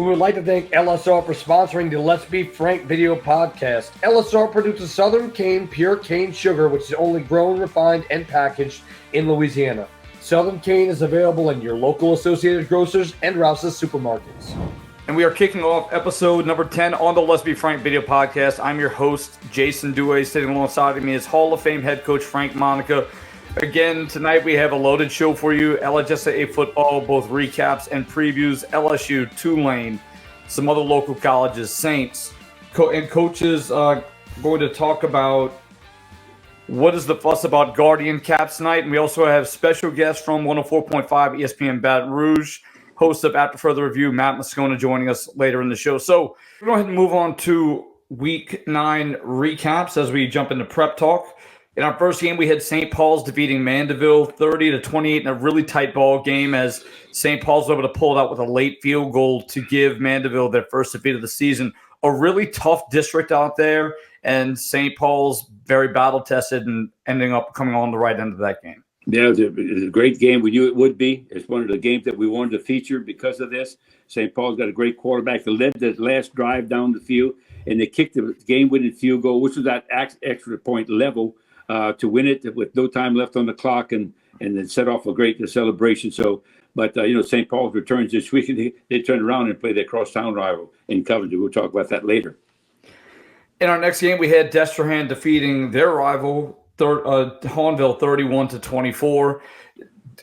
We would like to thank LSR for sponsoring the Let's Be Frank video podcast. LSR produces Southern Cane Pure Cane Sugar, which is only grown, refined, and packaged in Louisiana. Southern Cane is available in your local Associated Grocers and Rouse's supermarkets. And we are kicking off episode number 10 on the Let's Be Frank video podcast. I'm your host, Jason Duhe. Sitting alongside of me is Hall of Fame head coach Frank Monica. Again, tonight we have a loaded show for you. LHSAA football, both recaps and previews. LSU, Tulane, some other local colleges, Saints, and coaches going to talk about what is the fuss about Guardian Caps night. And we also have special guests from 104.5 ESPN Baton Rouge, host of After Further Review, Matt Moscona, joining us later in the show. So we're going to go ahead and move on to Week 9 recaps as we jump into prep talk. In our first game, we had St. Paul's defeating Mandeville 30-28 in a really tight ball game as St. Paul's was able to pull it out with a late field goal to give Mandeville their first defeat of the season. A really tough district out there, and St. Paul's very battle-tested and ending up coming on the right end of that game. Yeah, it was a great game. We knew it would be. It's one of the games that we wanted to feature because of this. St. Paul's got a great quarterback that led the last drive down the field, and they kicked the game-winning field goal, which was that extra point level, to win it with no time left on the clock and then set off a great celebration. So, but St. Paul's returns this week, and they turned around and played their crosstown rival in Coventry. We'll talk about that later. In our next game, we had Destrehan defeating their rival, Hahnville 31-24.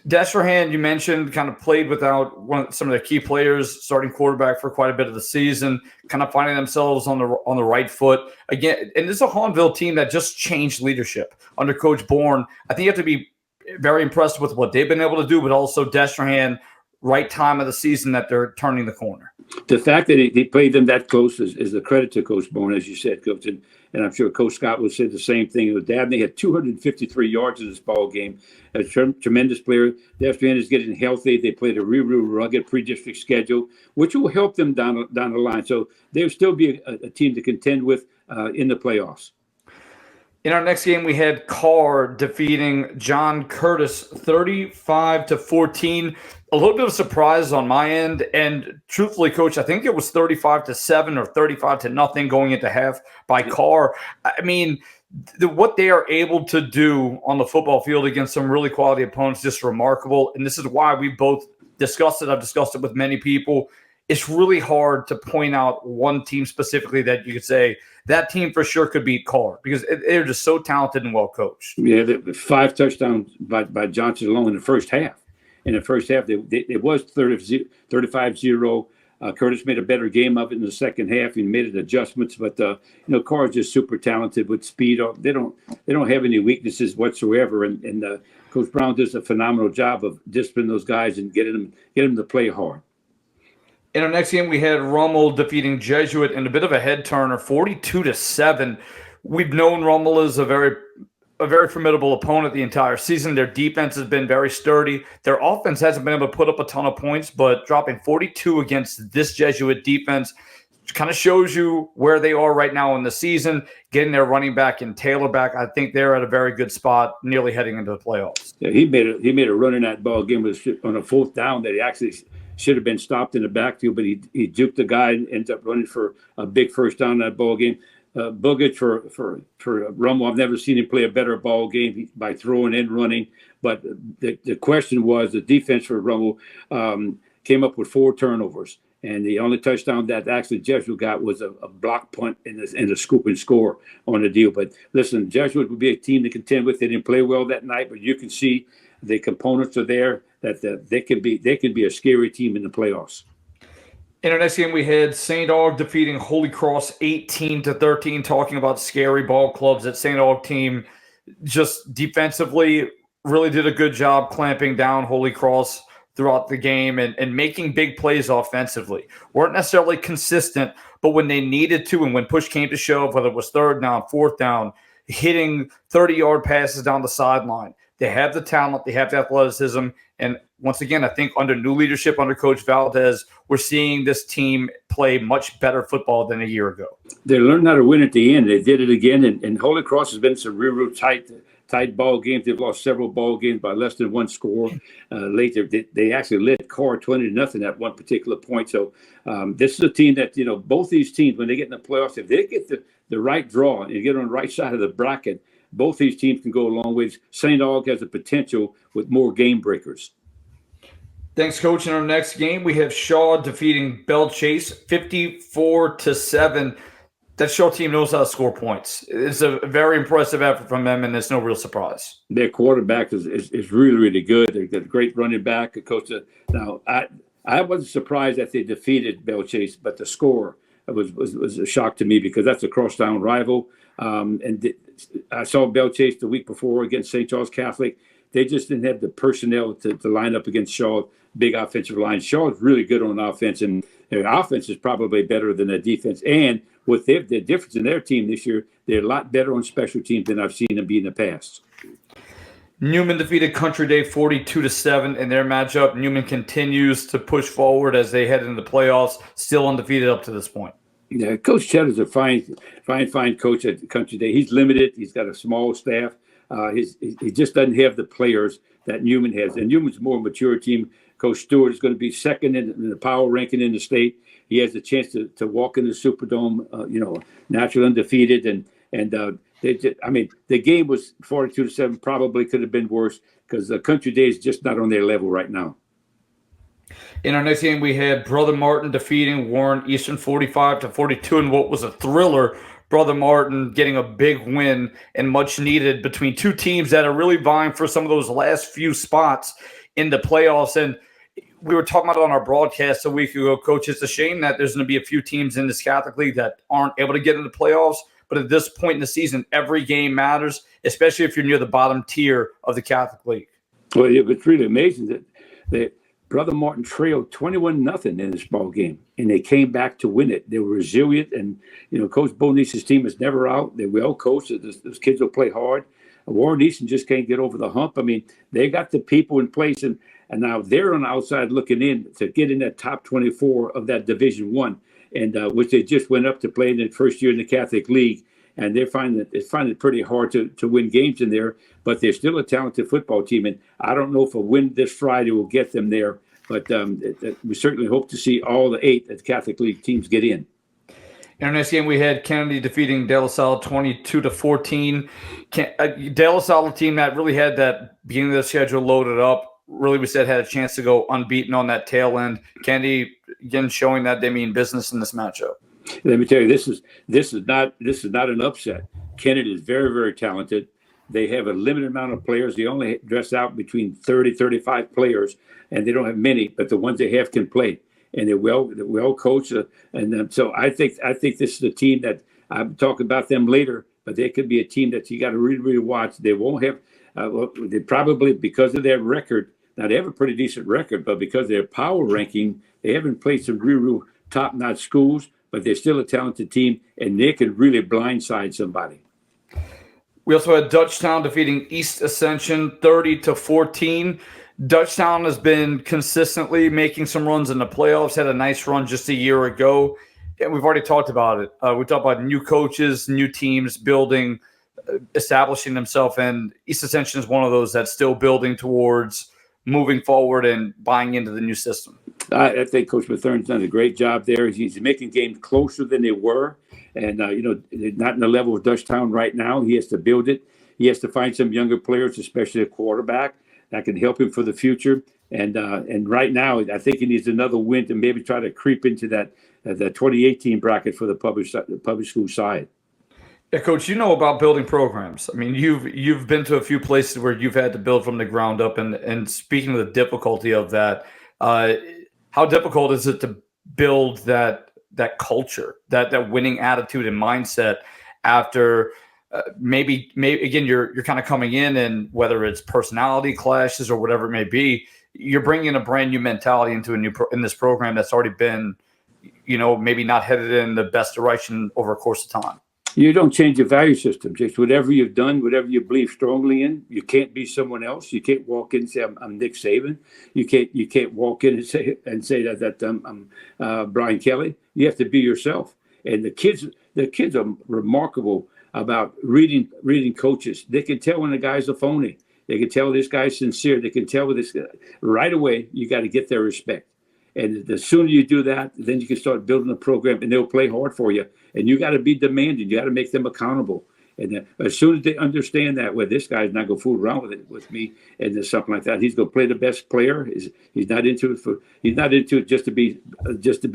Destrehan, you mentioned, kind of played without some of their key players, starting quarterback for quite a bit of the season, kind of finding themselves on the right foot again. And this is a Hahnville team that just changed leadership under Coach Bourne. I think you have to be very impressed with what they've been able to do, but also Destrehan, right time of the season that they're turning the corner. The fact that he played them that close is a credit to Coach Bourne, as you said, Coach. And I'm sure Coach Scott would say the same thing. Dabney had 253 yards in this ball game. A tremendous player. Destrehan is getting healthy. They played a real rugged pre-district schedule, which will help them down the line. So they'll still be a team to contend with in the playoffs. In our next game, we had Carr defeating John Curtis 35-14. A little bit of surprise on my end. And truthfully, Coach, I think it was 35-7 or 35-0 going into half by Carr. I mean, what they are able to do on the football field against some really quality opponents is just remarkable. And this is why we both discussed it. I've discussed it with many people. It's really hard to point out one team specifically that you could say that team for sure could beat Carr because they're just so talented and well coached. Yeah, 5 touchdowns by Johnson alone in the first half. In the first half, it was 35-0. Curtis made a better game of it in the second half. He made adjustments, but Carr is just super talented with speed. They don't have any weaknesses whatsoever, and Coach Brown does a phenomenal job of disciplining those guys and getting them to play hard. In our next game, we had Rummel defeating Jesuit in a bit of a head turner, 42-7. We've known Rummel as a very formidable opponent the entire season. Their defense has been very sturdy. Their offense hasn't been able to put up a ton of points, but dropping 42 against this Jesuit defense kind of shows you where they are right now in the season. Getting their running back and Taylor back, I think they're at a very good spot, nearly heading into the playoffs. Yeah, he made a run in that ball game on a 4th down that he actually should have been stopped in the backfield, but he juked the guy and ended up running for a big first down in that ball game. Bogut for Rummel, I've never seen him play a better ball game by throwing and running. But the question was the defense for Rummel came up with 4 turnovers, and the only touchdown that actually Jesuit got was a block punt and a scoop and score on the deal. But listen, Jesuit would be a team to contend with. They didn't play well that night, but you can see the components are there that they can be a scary team in the playoffs. In our next game, we had St. Aug defeating Holy Cross 18-13, talking about scary ball clubs. That St. Aug team just defensively really did a good job clamping down Holy Cross throughout the game and making big plays offensively. Weren't necessarily consistent, but when they needed to and when push came to shove, whether it was 3rd down, 4th down, hitting 30-yard passes down the sideline. They have the talent. They have the athleticism. And once again, I think under new leadership, under Coach Valdez, we're seeing this team play much better football than a year ago. They learned how to win at the end. They did it again. And Holy Cross has been some real tight tight ball games. They've lost several ball games by less than one score. Later, they actually led Carr 20-0 at one particular point. So this is a team that, both these teams, when they get in the playoffs, if they get the right draw and get on the right side of the bracket, both these teams can go a long ways. St. Aug has the potential with more game breakers. Thanks, Coach. In our next game, we have Shaw defeating Belle Chase 54-7. That Shaw team knows how to score points. It's a very impressive effort from them, and it's no real surprise. Their quarterback is really, really good. They've got a great running back. Coach, now, I wasn't surprised that they defeated Belle Chase, but the score was a shock to me because that's a crosstown rival. I saw Belle Chase the week before against St. Charles Catholic. They just didn't have the personnel to line up against Shaw, big offensive line. Shaw is really good on offense, and their offense is probably better than their defense. And with the difference in their team this year, they're a lot better on special teams than I've seen them be in the past. Newman defeated Country Day 42-7 in their matchup. Newman continues to push forward as they head into the playoffs, still undefeated up to this point. Yeah, Coach Cheddar's a fine coach at Country Day. He's limited. He's got a small staff. He just doesn't have the players that Newman has. And Newman's a more mature team. Coach Stewart is going to be second in the power ranking in the state. He has a chance to walk in the Superdome, naturally undefeated. The game was 42-7. Probably could have been worse because Country Day is just not on their level right now. In our next game, we had Brother Martin defeating Warren Eastern 45-42 in what was a thriller. Brother Martin getting a big win and much needed between two teams that are really vying for some of those last few spots in the playoffs. And we were talking about it on our broadcast a week ago, Coach. It's a shame that there's going to be a few teams in this Catholic League that aren't able to get into the playoffs. But at this point in the season, every game matters, especially if you're near the bottom tier of the Catholic League. Well, it's really amazing that Brother Martin trailed 21-0 in this ball game, and they came back to win it. They were resilient, and Coach Bonice's team is never out. They're well coached. Those kids will play hard. Warren Easton just can't get over the hump. I mean, they got the people in place, and now they're on the outside looking in to get in that top 24 of that Division I, and which they just went up to play in the first year in the Catholic League. And they're finding it pretty hard to win games in there, but they're still a talented football team. And I don't know if a win this Friday will get them there, but we certainly hope to see all the 8 at the Catholic League teams get in. In our next game, we had Kennedy defeating De La Salle 22-14. De La Salle team that really had that beginning of the schedule loaded up. Really, we said had a chance to go unbeaten on that tail end. Kennedy again showing that they mean business in this matchup. Let me tell you, this is not an upset. Kennedy is very, very talented. They have a limited amount of players. They only dress out between 30, 35 players, and they don't have many, but the ones they have can play. And they're well coached. So I think this is a team that I'm talking about them later, but they could be a team that you got to really, really watch. They won't have they probably, because of their record, now they have a pretty decent record, but because of their power ranking, they haven't played some real top-notch schools, but they're still a talented team, and they can really blindside somebody. We also had Dutchtown defeating East Ascension 30-14. Dutchtown has been consistently making some runs in the playoffs, had a nice run just a year ago, and we've already talked about it. We talked about new coaches, new teams building, establishing themselves, and East Ascension is one of those that's still building towards moving forward and buying into the new system. I think Coach Mathern's done a great job there. He's making games closer than they were. And, they're not in the level of Dutchtown right now. He has to build it. He has to find some younger players, especially a quarterback, that can help him for the future. And right now, I think he needs another win to maybe try to creep into that 2018 bracket for the public school side. Yeah, Coach, you know about building programs. I mean, you've been to a few places where you've had to build from the ground up. And speaking of the difficulty of that, how difficult is it to build that culture, that winning attitude and mindset after maybe again you're kind of coming in, and whether it's personality clashes or whatever it may be, you're bringing a brand new mentality into in this program that's already been, maybe not headed in the best direction over a course of time. You don't change your value system. Just whatever you've done, whatever you believe strongly in, you can't be someone else. You can't walk in and say, I'm Nick Saban. You can't walk in and say that I'm Brian Kelly. You have to be yourself. And the kids are remarkable about reading coaches. They can tell when a guy's a phony. They can tell this guy's sincere. They can tell with this right away. You got to get their respect. And the sooner you do that, then you can start building a program, and they'll play hard for you. And you got to be demanding. You got to make them accountable. And as soon as they understand that, well, this guy's not going to fool around with me, and there's something like that. He's going to play the best player. He's not into it he's not into it just to be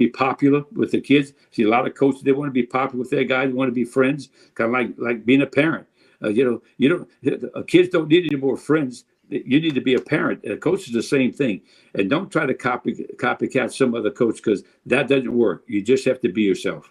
popular with the kids. See, a lot of coaches, they want to be popular with their guys. They want to be friends, kind of like being a parent. Kids don't need any more friends. You need to be a parent. A coach is the same thing. And don't try to copycat some other coach, because that doesn't work. You just have to be yourself.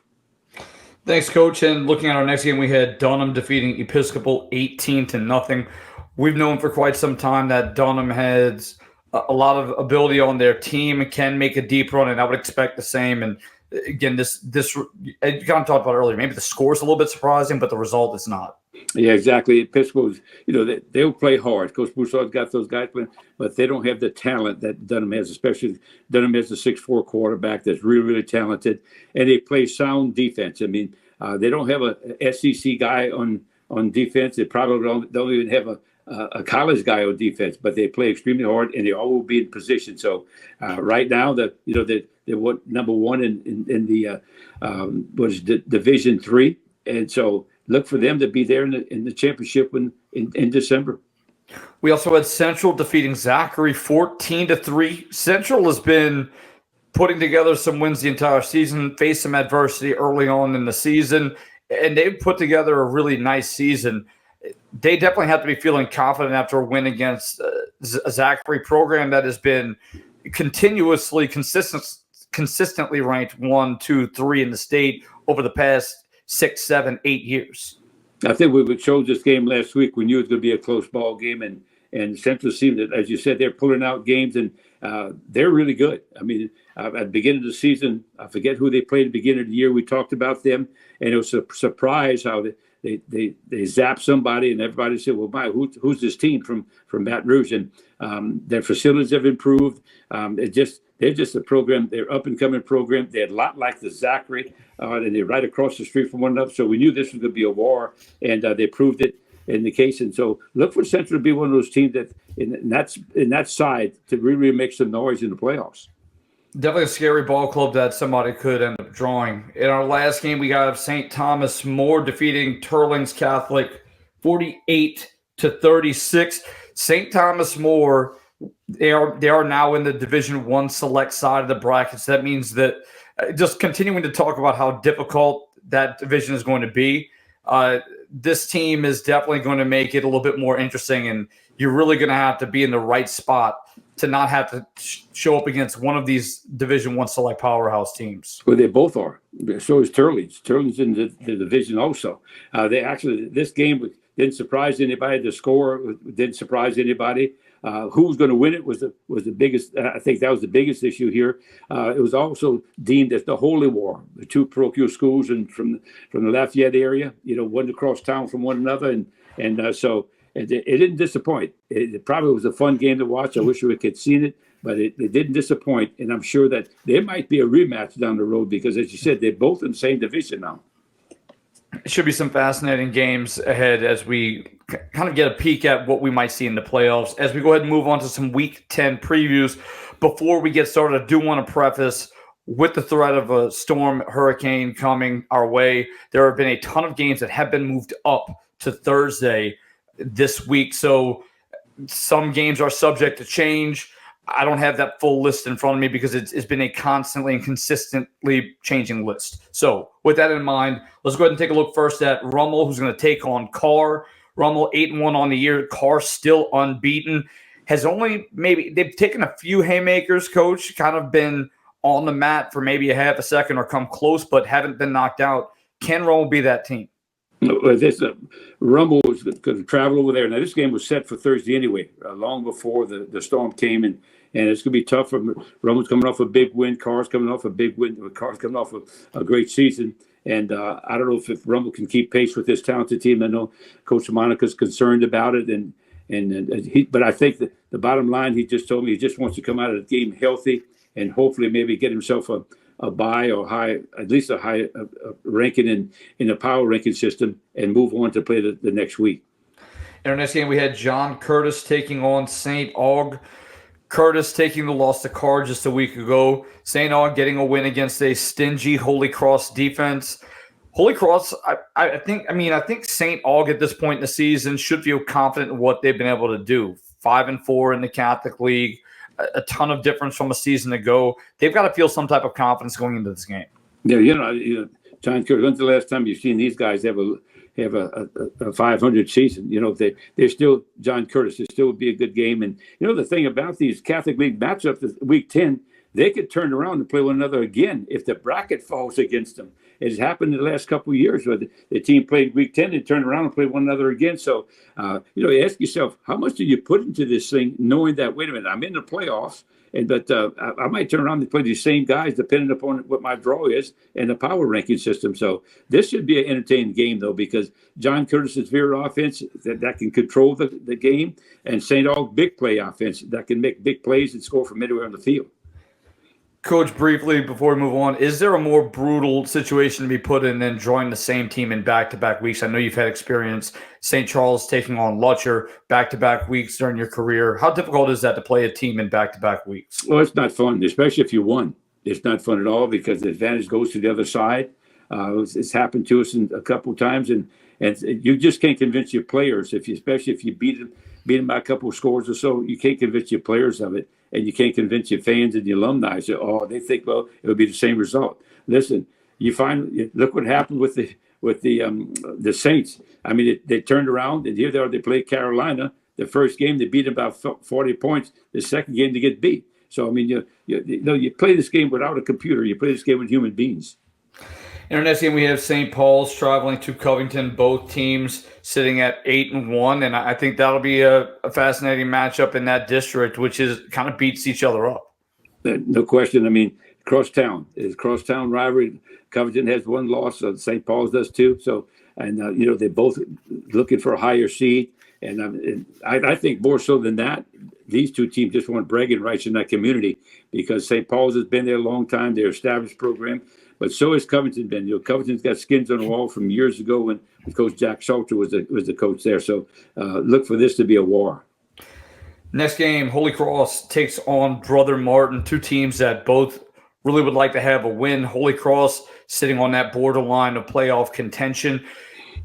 Thanks, Coach. And looking at our next game, we had Dunham defeating Episcopal 18-0. We've known for quite some time that Dunham has a lot of ability on their team and can make a deep run, and I would expect the same. And again, this you kind of talked about earlier, maybe the score's a little bit surprising, but the result is not. Yeah, exactly. Episcopal's, they'll play hard. Coach Broussard's got those guys playing, but they don't have the talent that Dunham has, especially Dunham has a 6'4" quarterback that's really, really talented, and they play sound defense. I mean, they don't have a SEC guy on defense. They probably don't even have a college guy on defense, but they play extremely hard, and they all will be in position. So right now, they're number one in the Division III, and so look for them to be there in the championship in December. We also had Central defeating Zachary 14-3. Central has been putting together some wins the entire season, faced some adversity early on in the season, and they've put together a really nice season. They definitely have to be feeling confident after a win against a Zachary program that has been consistently ranked 1, 2, 3 in the state over the past 6, 7, 8 years. I think we showed this game last week. We knew it was going to be a close ball game, and Central seemed that, as you said, they're pulling out games, and they're really good. I mean, at the beginning of the season, I forget who they played at the beginning of the year. We talked about them, and it was a surprise how they zapped somebody, and everybody said, "Well, who's this team from Baton Rouge?" And their facilities have improved. They're just a program. They're up and coming program. They're a lot like the Zachary, and they're right across the street from one another. So we knew this was going to be a war, and they proved it in the case. And so look for Central to be one of those teams that in that side to really make some noise in the playoffs. Definitely a scary ball club that somebody could end up drawing. In our last game, we got St. Thomas More defeating Turlings Catholic 48-36. St. Thomas More, they are now in the Division I select side of the bracket. So that means that just continuing to talk about how difficult that division is going to be, this team is definitely going to make it a little bit more interesting, and you're really going to have to be in the right spot to not have to show up against one of these Division I select powerhouse teams. Well, they both are. So is Turlings. Turlings in the division also. This game didn't surprise anybody. The score didn't surprise anybody. Who was going to win it was the biggest. I think that was the biggest issue here. It was also deemed as the holy war. The two parochial schools and from the Lafayette area, one across town from one another, so it didn't disappoint. It probably was a fun game to watch. I wish we could have seen it, but it didn't disappoint. And I'm sure that there might be a rematch down the road because, as you said, they're both in the same division now. It should be some fascinating games ahead as we kind of get a peek at what we might see in the playoffs. As we go ahead and move on to some Week 10 previews, before we get started, I do want to preface with the threat of a storm hurricane coming our way. There have been a ton of games that have been moved up to Thursday this week, so some games are subject to change. I don't have that full list in front of me because it's been a constantly and consistently changing list. So with that in mind, let's go ahead and take a look first at Rummel, who's going to take on Carr. Rummel 8-1 on the year. Carr still unbeaten. They've taken a few haymakers, Coach, kind of been on the mat for maybe a half a second or come close, but haven't been knocked out. Can Rummel be that team? Rummel was going to travel over there. Now, this game was set for Thursday anyway, long before the storm came, and it's going to be tough. Rummel's coming off a big win. Carr's coming off a big win. Carr's coming off a great season. And I don't know if Rummel can keep pace with this talented team. I know Coach Monica's concerned about it, but I think that the bottom line, he just told me he just wants to come out of the game healthy and hopefully maybe get himself a a bye or at least a high ranking in the power ranking system and move on to play the next week. In our next game, we had John Curtis taking on St. Aug. Curtis taking the loss to Carr just a week ago. St. Aug getting a win against a stingy Holy Cross defense. Holy Cross, I think St. Aug at this point in the season should feel confident in what they've been able to do. 5-4 in the Catholic League, a ton of difference from a season ago. They've got to feel some type of confidence going into this game. Yeah, John Curtis, when's the last time you've seen these guys have a 500 season? They're still John Curtis. It still would be a good game. And the thing about these Catholic League matchups, week 10, they could turn around and play one another again if the bracket falls against them. It has happened in the last couple of years where the team played week 10 and turned around and played one another again. So, you ask yourself, how much do you put into this thing knowing that, wait a minute, I'm in the playoffs, but I might turn around and play these same guys depending upon what my draw is and the power ranking system. So this should be an entertaining game, though, because John Curtis's veer offense that can control the game, and St. Aug big play offense that can make big plays and score from anywhere on the field. Coach, briefly before we move on, is there a more brutal situation to be put in than drawing the same team in back-to-back weeks? I know you've had experience. St. Charles taking on Lutcher back-to-back weeks during your career. How difficult is that to play a team in back-to-back weeks? Well, it's not fun, especially if you won. It's not fun at all because the advantage goes to the other side. It's happened to us a couple of times, and you just can't convince your players, especially if you beat them by a couple of scores or so. You can't convince your players of it. And you can't convince your fans and your alumni. So, they think, well, it would be the same result. Listen, look what happened with the Saints. I mean, they turned around, and here they are. They played Carolina. The first game, they beat them about 40 points. The second game, they get beat. So, I mean, you play this game without a computer. You play this game with human beings. In our next game, we have St. Paul's traveling to Covington. Both teams sitting at 8-1, and I think that'll be a fascinating matchup in that district, which kind of beats each other up. No question. I mean, crosstown rivalry. Covington has one loss. St. Paul's does too. So, and they're both looking for a higher seed. And I think more so than that, these two teams just want bragging rights in that community because St. Paul's has been there a long time. They're an established program. But so has Covington been. Covington's got skins on the wall from years ago when Coach Jack Salter was the coach there. So look for this to be a war. Next game, Holy Cross takes on Brother Martin, two teams that both really would like to have a win. Holy Cross sitting on that borderline of playoff contention.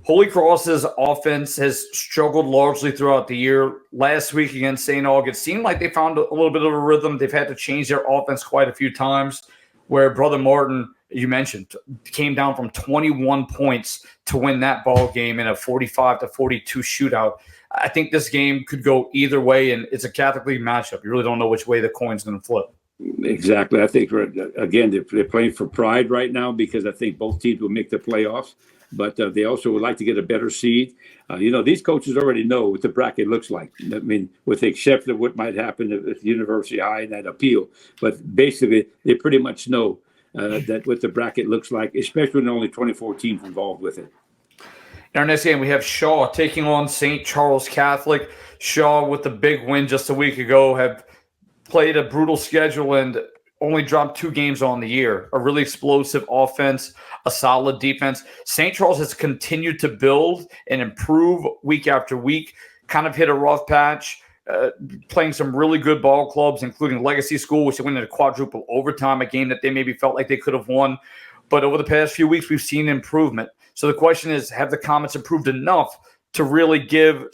Holy Cross's offense has struggled largely throughout the year. Last week against St. Aug, it seemed like they found a little bit of a rhythm. They've had to change their offense quite a few times, where Brother Martin, you mentioned, came down from 21 points to win that ball game in a 45-42 shootout. I think this game could go either way, and it's a Catholic League matchup. You really don't know which way the coin's going to flip. Exactly. I think, again, they're playing for pride right now because I think both teams will make the playoffs, but they also would like to get a better seed. These coaches already know what the bracket looks like. I mean, with the exception of what might happen at University High and that appeal. But basically, they pretty much know that what the bracket looks like, especially when only 24 teams involved with it. In our next game, we have Shaw taking on St. Charles Catholic. Shaw, with the big win just a week ago, have played a brutal schedule and only dropped 2 games on the year. A really explosive offense, a solid defense. St. Charles has continued to build and improve week after week, kind of hit a rough patch, playing some really good ball clubs, including Legacy School, which they went into quadruple overtime, a game that they maybe felt like they could have won. But over the past few weeks, we've seen improvement. So the question is, have the Comets improved enough to really give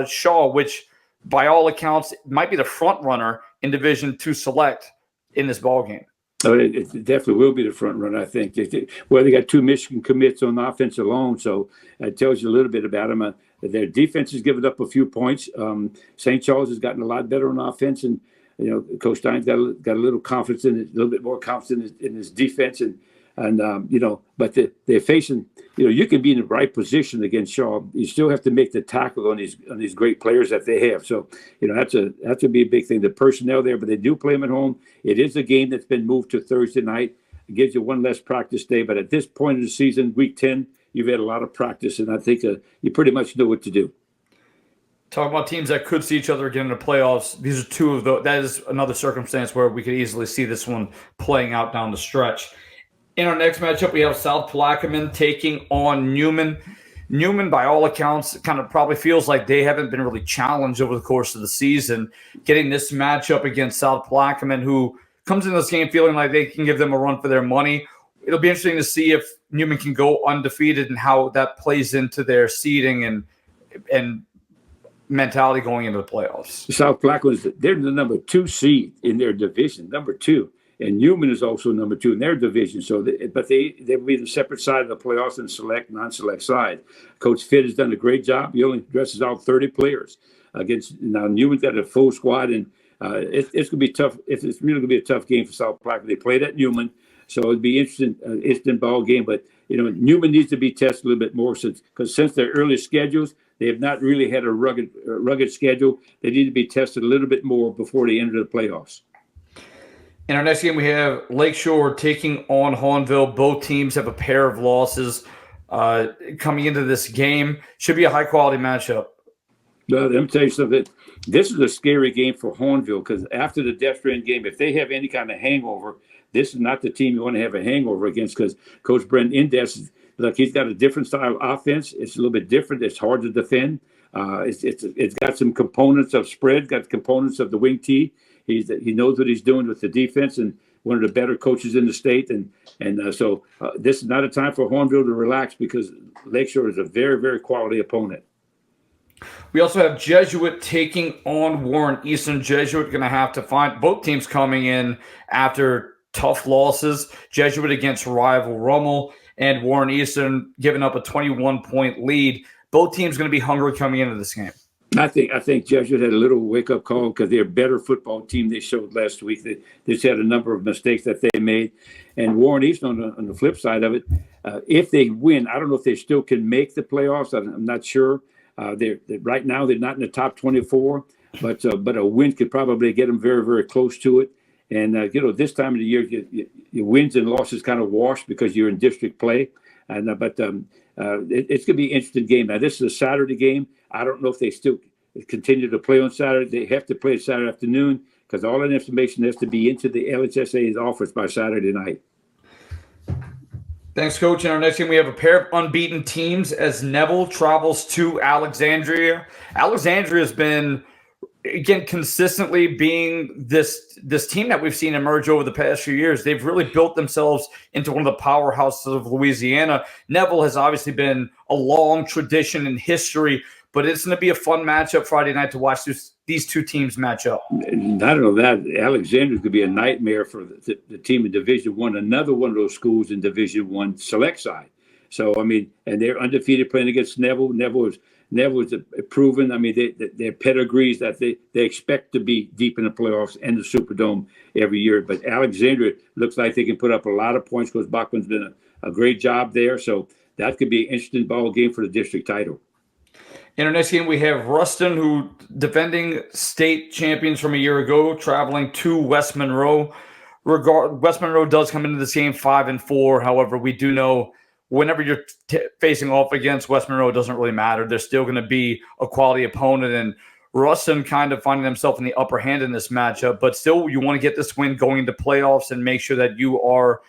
Shaw, which by all accounts might be the front runner in Division II Select in this ballgame? Oh, it definitely will be the front runner, I think. They got 2 Michigan commits on offense alone, so it tells you a little bit about them. Their defense has given up a few points. St. Charles has gotten a lot better on offense, and Coach Stein's got a little confidence in it, a little bit more confidence in his defense, but they're facing. You can be in the right position against Shaw. You still have to make the tackle on these great players that they have. So that's to be a big thing. The personnel there, but they do play them at home. It is a game that's been moved to Thursday night. It gives you one less practice day. But at this point in the season, week 10, you've had a lot of practice, and I think you pretty much know what to do. Talking about teams that could see each other again in the playoffs, these are two of those. That is another circumstance where we could easily see this one playing out down the stretch. In our next matchup, we have South Plaquemine taking on Newman. Newman, by all accounts, kind of probably feels like they haven't been really challenged over the course of the season. Getting this matchup against South Plaquemine, who comes into this game feeling like they can give them a run for their money. It'll be interesting to see if Newman can go undefeated and how that plays into their seeding and mentality going into the playoffs. South Plaquemine, they're the number 2 seed in their division, number 2. And Newman is also number 2 in their division. So, they'll be the separate side of the playoffs and select, non-select side. Coach Fitt has done a great job. He only dresses out 30 players against. Now Newman's got a full squad, and it's going to be tough. It's really going to be a tough game for South Plaquemine. They played at Newman, so it'd be interesting ball game. But Newman needs to be tested a little bit more since their early schedules, they have not really had a rugged schedule. They need to be tested a little bit more before they enter the playoffs. In our next game, we have Lakeshore taking on Hahnville. Both teams have a pair of losses coming into this game. Should be a high-quality matchup. Well, let me tell you something. This is a scary game for Hahnville because after the Death Strand game, if they have any kind of hangover, this is not the team you want to have a hangover against because Coach Brent Indes, look, he's got a different style of offense. It's a little bit different. It's hard to defend. It's got some components of spread, got components of the wing tee. He knows what he's doing with the defense, and one of the better coaches in the state. So this is not a time for Hahnville to relax because Lakeshore is a very, very quality opponent. We also have Jesuit taking on Warren Eastern. Jesuit going to have to find both teams coming in after tough losses. Jesuit against rival Rummel, and Warren Eastern giving up a 21-point lead. Both teams going to be hungry coming into this game. I think Jesuit had a little wake-up call because they're a better football team they showed last week. They just had a number of mistakes that they made. And Warren Eastern, on the flip side of it, if they win, I don't know if they still can make the playoffs. I'm not sure. Right now they're not in the top 24, but a win could probably get them very, very close to it. And, this time of the year, your wins and losses kind of wash because you're in district play. But it's going to be an interesting game. Now, this is a Saturday game. I don't know if they still continue to play on Saturday. They have to play Saturday afternoon because all that information has to be into the LHSA's office by Saturday night. Thanks, Coach. In our next game, we have a pair of unbeaten teams as Neville travels to Alexandria. Alexandria has been, again, consistently being this team that we've seen emerge over the past few years. They've really built themselves into one of the powerhouses of Louisiana. Neville has obviously been a long tradition in history, but it's going to be a fun matchup Friday night to watch these two teams match up. I don't know that Alexandria could be a nightmare for the team in Division I, another one of those schools in Division I select side. So, and they're undefeated playing against Neville. Neville is proven. Their pedigrees that they expect to be deep in the playoffs and the Superdome every year. But Alexandria looks like they can put up a lot of points because Bachman's been a great job there. So that could be an interesting ball game for the district title. In our next game, we have Ruston, who defending state champions from a year ago, traveling to West Monroe. West Monroe does come into this game 5-4. However, we do know whenever you're facing off against West Monroe, it doesn't really matter. They're still going to be a quality opponent, and Ruston kind of finding themselves in the upper hand in this matchup. But still, you want to get this win going into playoffs and make sure that you are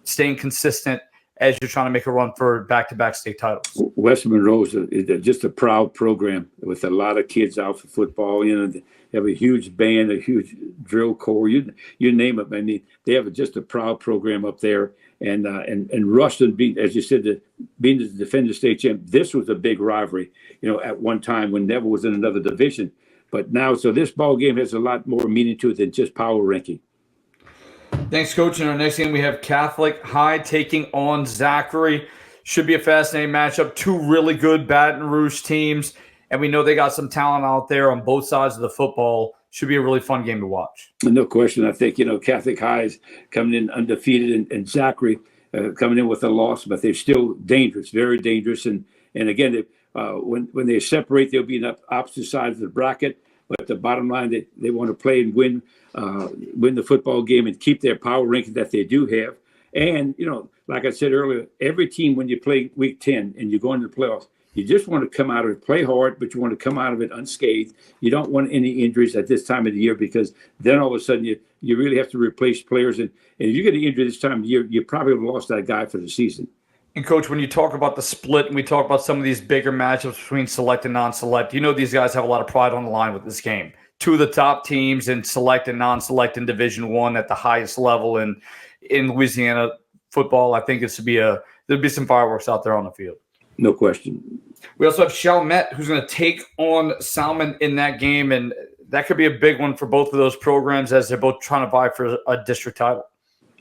staying consistent as you're trying to make a run for back-to-back state titles. West Monroe is just a proud program with a lot of kids out for football. They have a huge band, a huge drill corps. You name it. They have just a proud program up there. And Ruston, as you said, being the defending state champ, this was a big rivalry. At one time when Neville was in another division, but now so this ball game has a lot more meaning to it than just power ranking. Thanks, Coach. In our next game, we have Catholic High taking on Zachary. Should be a fascinating matchup. Two really good Baton Rouge teams, and we know they got some talent out there on both sides of the football. Should be a really fun game to watch. No question. I think, Catholic High is coming in undefeated, and Zachary coming in with a loss, but they're still dangerous, very dangerous. And again, when they separate, they'll be on opposite sides of the bracket. But the bottom line, they want to play and win the football game and keep their power ranking that they do have. And, like I said earlier, every team, when you play Week 10 and you go into the playoffs, You just want to come out of it, play hard, but you want to come out of it unscathed. You don't want any injuries at this time of the year, because then all of a sudden you really have to replace players. And if you get an injury this time of the year, you probably have lost that guy for the season. And, Coach, when you talk about the split and we talk about some of these bigger matchups between select and non-select, you know these guys have a lot of pride on the line with this game. Two of the top teams in select and non-select in Division I at the highest level in Louisiana football. I think there'll be some fireworks out there on the field. No question. We also have Chalmette, who's going to take on Salmon in that game, and that could be a big one for both of those programs as they're both trying to vie for a district title.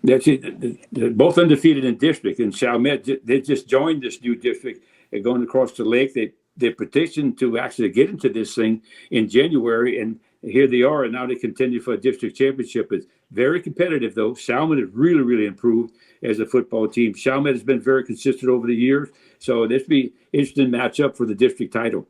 That's it. They're both undefeated in district, and Chalmette, they just joined this new district. They're going across the lake. They petitioned to actually get into this thing in January, and here they are, and now they continue for a district championship. It's very competitive, though. Salmon has really, really improved as a football team. Chalmette has been very consistent over the years, so this will be an interesting matchup for the district title.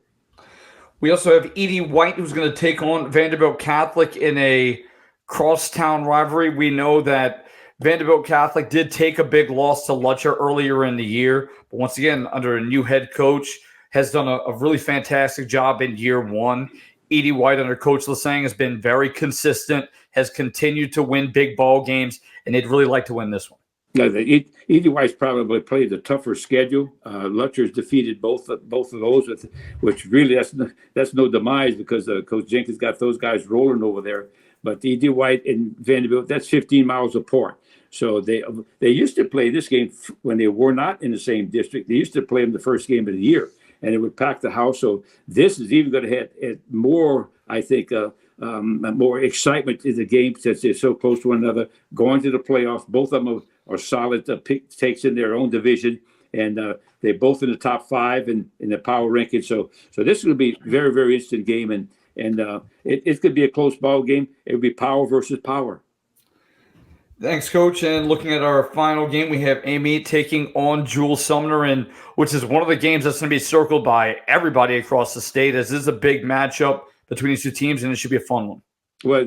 We also have Edie White, who's going to take on Vanderbilt Catholic in a crosstown rivalry. We know that Vanderbilt Catholic did take a big loss to Lutcher earlier in the year, but once again, under a new head coach, has done a really fantastic job in year one. Edie White under Coach Lasang has been very consistent, has continued to win big ball games, and they'd really like to win this one. Yeah, Edie White's probably played the tougher schedule. Lutcher's defeated both of those, which really that's no demise, because Coach Jenkins got those guys rolling over there. But Edie White and Vanderbilt, that's 15 miles apart. So they used to play this game when they were not in the same district. They used to play them the first game of the year, and it would pack the house. So this is even going to have more, I think, more excitement in the game, since they're so close to one another, going to the playoffs. Both of them are solid takes in their own division, and they're both in the top 5 in the power ranking. So this is going to be a very, very interesting game, and it could be a close ball game. It would be power versus power. Thanks, Coach. And looking at our final game, we have Amy taking on Jules Sumner, and which is one of the games that's going to be circled by everybody across the state, as this is a big matchup between these two teams, and it should be a fun one. Well,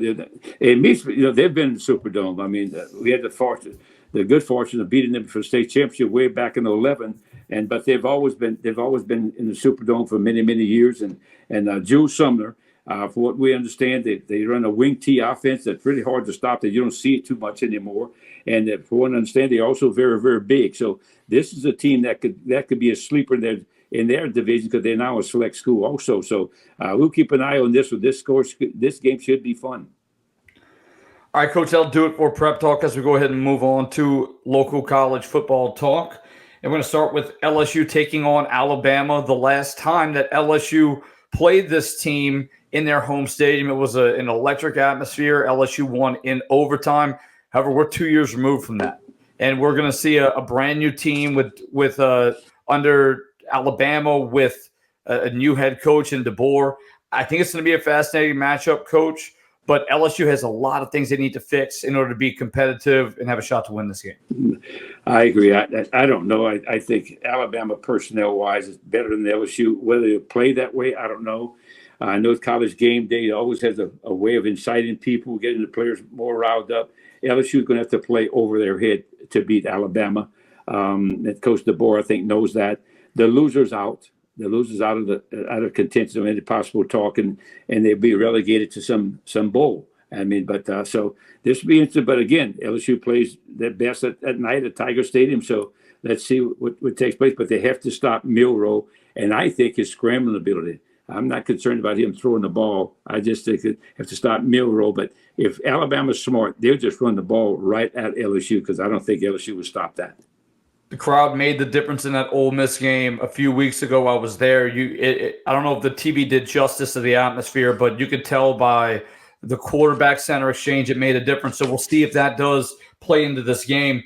it means, they've been in the Superdome. I mean, we had the good fortune of beating them for the state championship way back in 2011, but they've always been in the Superdome for many, many years. And Jules Sumner, for what we understand, they run a wing T offense that's really hard to stop. That you don't see it too much anymore. And for what I understand, they're also very, very big. So this is a team that could be a sleeper in their division, because they're now a select school also. So we'll keep an eye on this one. This game should be fun. All right, Coach, that'll do it for Prep Talk as we go ahead and move on to local college football talk. And we're going to start with LSU taking on Alabama. The last time that LSU played this team in their home stadium, it was an electric atmosphere. LSU won in overtime. However, we're 2 years removed from that, and we're going to see a brand new team with under Alabama with a new head coach in DeBoer. I think it's going to be a fascinating matchup, Coach. But LSU has a lot of things they need to fix in order to be competitive and have a shot to win this game. I agree. I don't know. I think Alabama personnel-wise is better than LSU. Whether they play that way, I don't know. I know College Game Day always has a way of inciting people, getting the players more riled up. LSU is going to have to play over their head to beat Alabama. And Coach DeBoer, I think, knows that. The loser's out. The losers out of contention of any possible talk, and they'll be relegated to some bowl. I mean, but so this will be interesting. But again, LSU plays their best at night at Tiger Stadium. So let's see what takes place. But they have to stop Milroe, and I think his scrambling ability. I'm not concerned about him throwing the ball. I just think they have to stop Milroe. But if Alabama's smart, they'll just run the ball right at LSU, because I don't think LSU will stop that. The crowd made the difference in that Ole Miss game a few weeks ago. I was there. I don't know if the TV did justice to the atmosphere, but you could tell by the quarterback center exchange it made a difference. So we'll see if that does play into this game.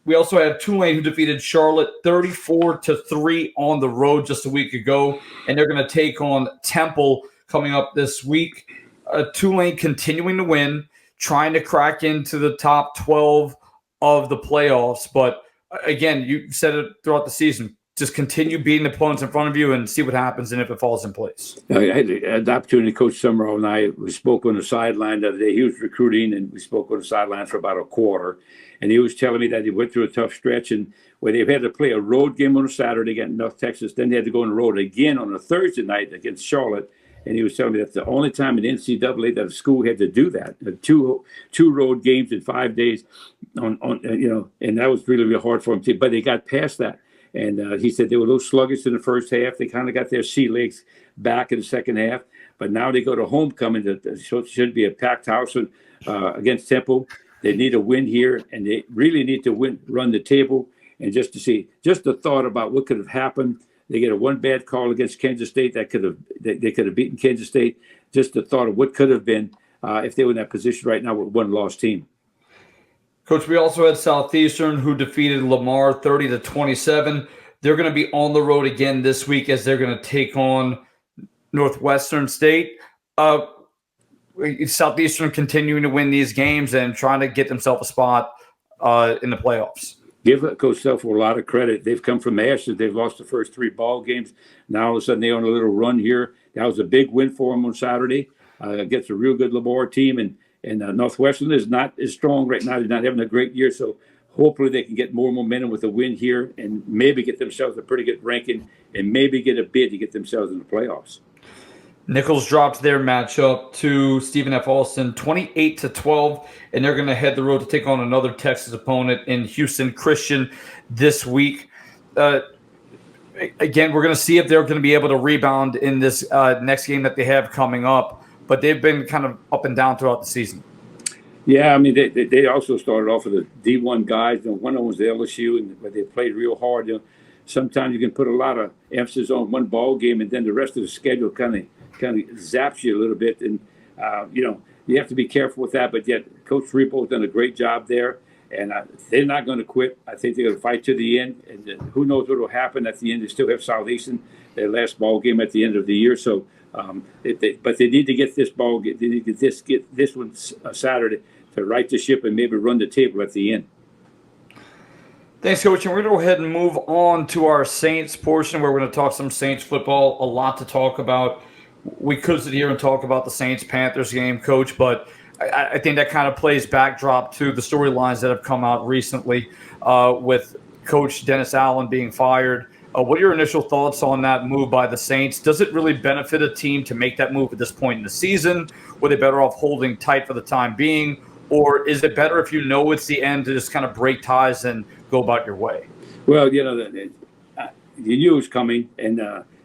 We also have Tulane, who defeated Charlotte 34-3 on the road just a week ago, and they're going to take on Temple coming up this week. Tulane continuing to win, trying to crack into the top 12 of the playoffs, but again, you said it throughout the season, just continue beating the opponents in front of you and see what happens and if it falls in place. I had the opportunity, Coach Summerall and I, we spoke on the sideline the other day. He was recruiting, and we spoke on the sideline for about a quarter. and he was telling me that he went through a tough stretch, and where they've had to play a road game on a Saturday against North Texas, then they had to go on the road again on a Thursday night against Charlotte. And he was telling me that's the only time in NCAA that a school had to do that, two road games in 5 days, and that was really, really hard for them. But they got past that, and he said they were a little sluggish in the first half. They kind of got their sea legs back in the second half, but now they go to homecoming. That should be a packed house against Temple. They need a win here, and they really need to run the table. And just the thought about what could have happened. They get a one bad call against Kansas State they could have beaten Kansas State. Just the thought of what could have been if they were in that position right now with one lost team. Coach, we also had Southeastern, who defeated Lamar 30-27. They're going to be on the road again this week as they're going to take on Northwestern State. Southeastern continuing to win these games and trying to get themselves a spot in the playoffs. Give Coach Self a lot of credit. They've come from ashes. They've lost the first 3 ball games. Now all of a sudden they're on a little run here. That was a big win for them on Saturday. Against a real good Lamar team, and Northwestern is not as strong right now. They're not having a great year, so hopefully they can get more momentum with a win here and maybe get themselves a pretty good ranking and maybe get a bid to get themselves in the playoffs. Nichols dropped their matchup to Stephen F. Austin 28-12, and they're going to head the road to take on another Texas opponent in Houston Christian this week. Again, we're going to see if they're going to be able to rebound in this next game that they have coming up, but they've been kind of up and down throughout the season. Yeah, I mean, they also started off with the D1 guys. One of them was the LSU, but they played real hard. Sometimes you can put a lot of emphasis on one ball game, and then the rest of the schedule kind of zaps you a little bit, and you have to be careful with that. But yet, Coach Repo's done a great job there, and they're not going to quit. I think they're going to fight to the end, and who knows what will happen at the end. They still have Southeastern, their last ball game at the end of the year. So, but they need to get this ball. They need to get this one Saturday to right the ship and maybe run the table at the end. Thanks, Coach. And we're going to go ahead and move on to our Saints portion where we're going to talk some Saints football. A lot to talk about. We could sit here and talk about the Saints-Panthers game, Coach, but I think that kind of plays backdrop to the storylines that have come out recently with Coach Dennis Allen being fired. What are your initial thoughts on that move by the Saints? Does it really benefit a team to make that move at this point in the season? Were they better off holding tight for the time being? Or is it better if you know it's the end to just kind of break ties and go about your way? Well, you knew it was coming, and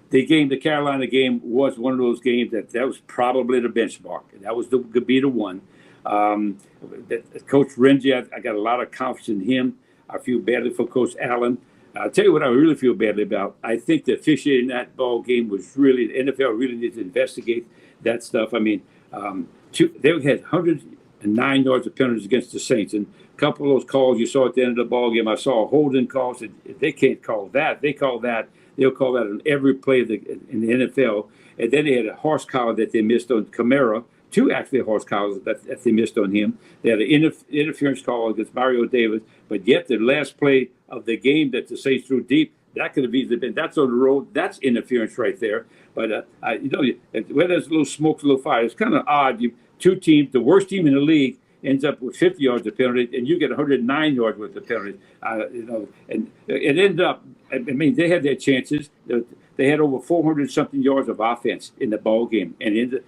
the Carolina game was one of those games that was probably the benchmark. That was could be the one. Coach Renzi, I got a lot of confidence in him. I feel badly for Coach Allen. I'll tell you what I really feel badly about. I think the officiating that ball game was really, the NFL really needs to investigate that stuff. I mean, they had 109 yards of penalties against the Saints, and a couple of those calls you saw at the end of the ball game, I saw a holding call. Said they can't call that. They call that. They'll call that on every play in the NFL. And then they had a horse collar that they missed on Kamara, 2 actually horse collars that they missed on him. They had an interference call against Mario Davis, but yet the last play of the game that the Saints threw deep, that could have easily been. That's on the road. That's interference right there. But where there's a little smoke, a little fire, it's kind of odd. Two teams, the worst team in the league, ends up with 50 yards of penalty, and you get 109 yards worth of penalty. And it ended up. I mean, they had their chances. They had over 400-something yards of offense in the ball game, and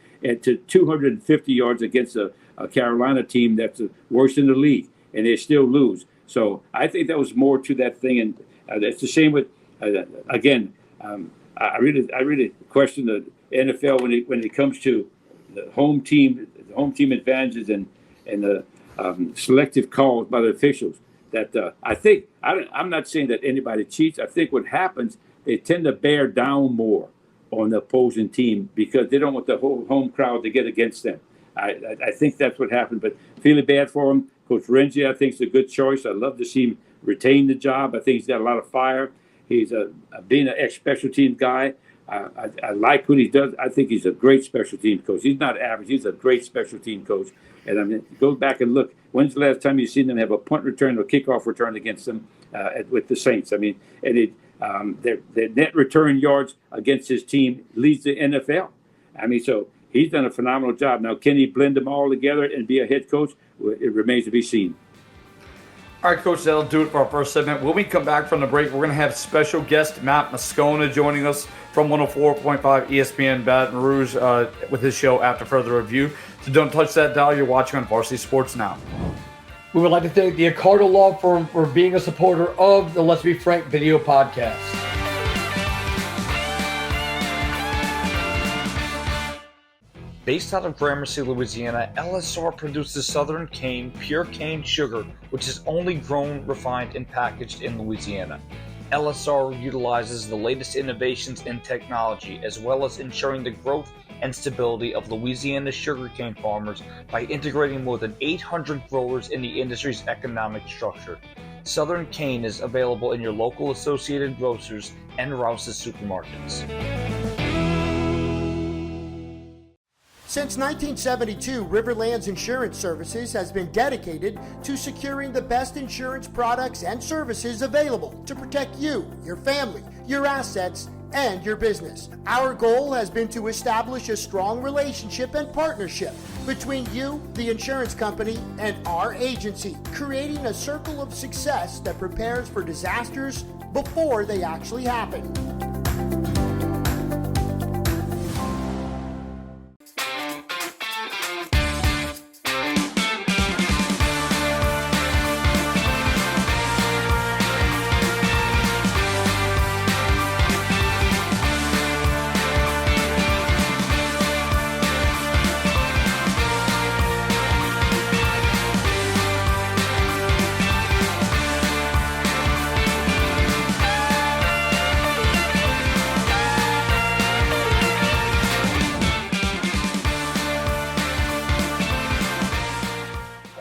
to 250 yards against a Carolina team that's the worst in the league, and they still lose. So I think that was more to that thing, and it's the same with again. I really question the NFL when it comes to the home team advantages and the selective calls by the officials. That I think I'm not saying that anybody cheats. I think what happens, they tend to bear down more on the opposing team because they don't want the whole home crowd to get against them. I think that's what happened. But feeling bad for him, Coach Renzi, I think is a good choice. I'd love to see him retain the job. I think he's got a lot of fire. He's being an ex-special teams guy. I like what he does. I think he's a great special teams coach. He's not average. He's a great special team coach. And I mean, go back and look. When's the last time you've seen them have a punt return or kickoff return against them with the Saints? I mean, and their net return yards against his team leads the NFL. I mean, so he's done a phenomenal job. Now, can he blend them all together and be a head coach? It remains to be seen. All right, Coach, that'll do it for our first segment. When we come back from the break, we're going to have special guest Matt Moscona joining us from 104.5 ESPN Baton Rouge with his show After Further Review. So don't touch that dial. You're watching on Varsity Sports Now. We would like to thank the Accardo Law Firm for being a supporter of the Let's Be Frank video podcast. Based out of Gramercy, Louisiana, LSR produces Southern Cane pure cane sugar, which is only grown, refined, and packaged in Louisiana. LSR utilizes the latest innovations in technology, as well as ensuring the growth and stability of Louisiana's sugarcane farmers by integrating more than 800 growers in the industry's economic structure. Southern Cane is available in your local Associated Grocers and Rouse's supermarkets. Since 1972, Riverlands Insurance Services has been dedicated to securing the best insurance products and services available to protect you, your family, your assets, and your business. Our goal has been to establish a strong relationship and partnership between you, the insurance company, and our agency, creating a circle of success that prepares for disasters before they actually happen.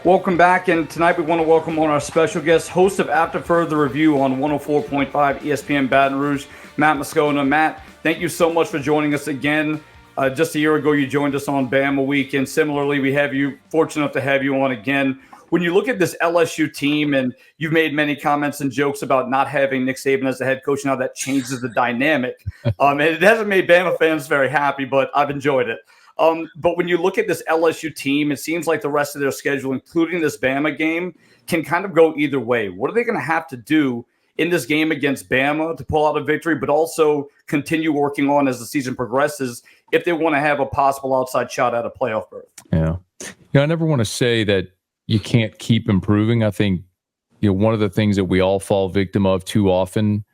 Welcome back, and tonight we want to welcome on our special guest, host of After Further Review on 104.5 ESPN Baton Rouge, Matt Moscona. Matt, thank you so much for joining us again. Just a year ago, you joined us on Bama Week, and similarly, we have you fortunate enough to have you on again. When you look at this LSU team, and you've made many comments and jokes about not having Nick Saban as the head coach, and how that changes the dynamic. And it hasn't made Bama fans very happy, but I've enjoyed it. But when you look at this LSU team, it seems like the rest of their schedule, including this Bama game, can kind of go either way. What are they going to have to do in this game against Bama to pull out a victory, but also continue working on as the season progresses if they want to have a possible outside shot at a playoff berth? Yeah. I never want to say that you can't keep improving. I think, one of the things that we all fall victim of too often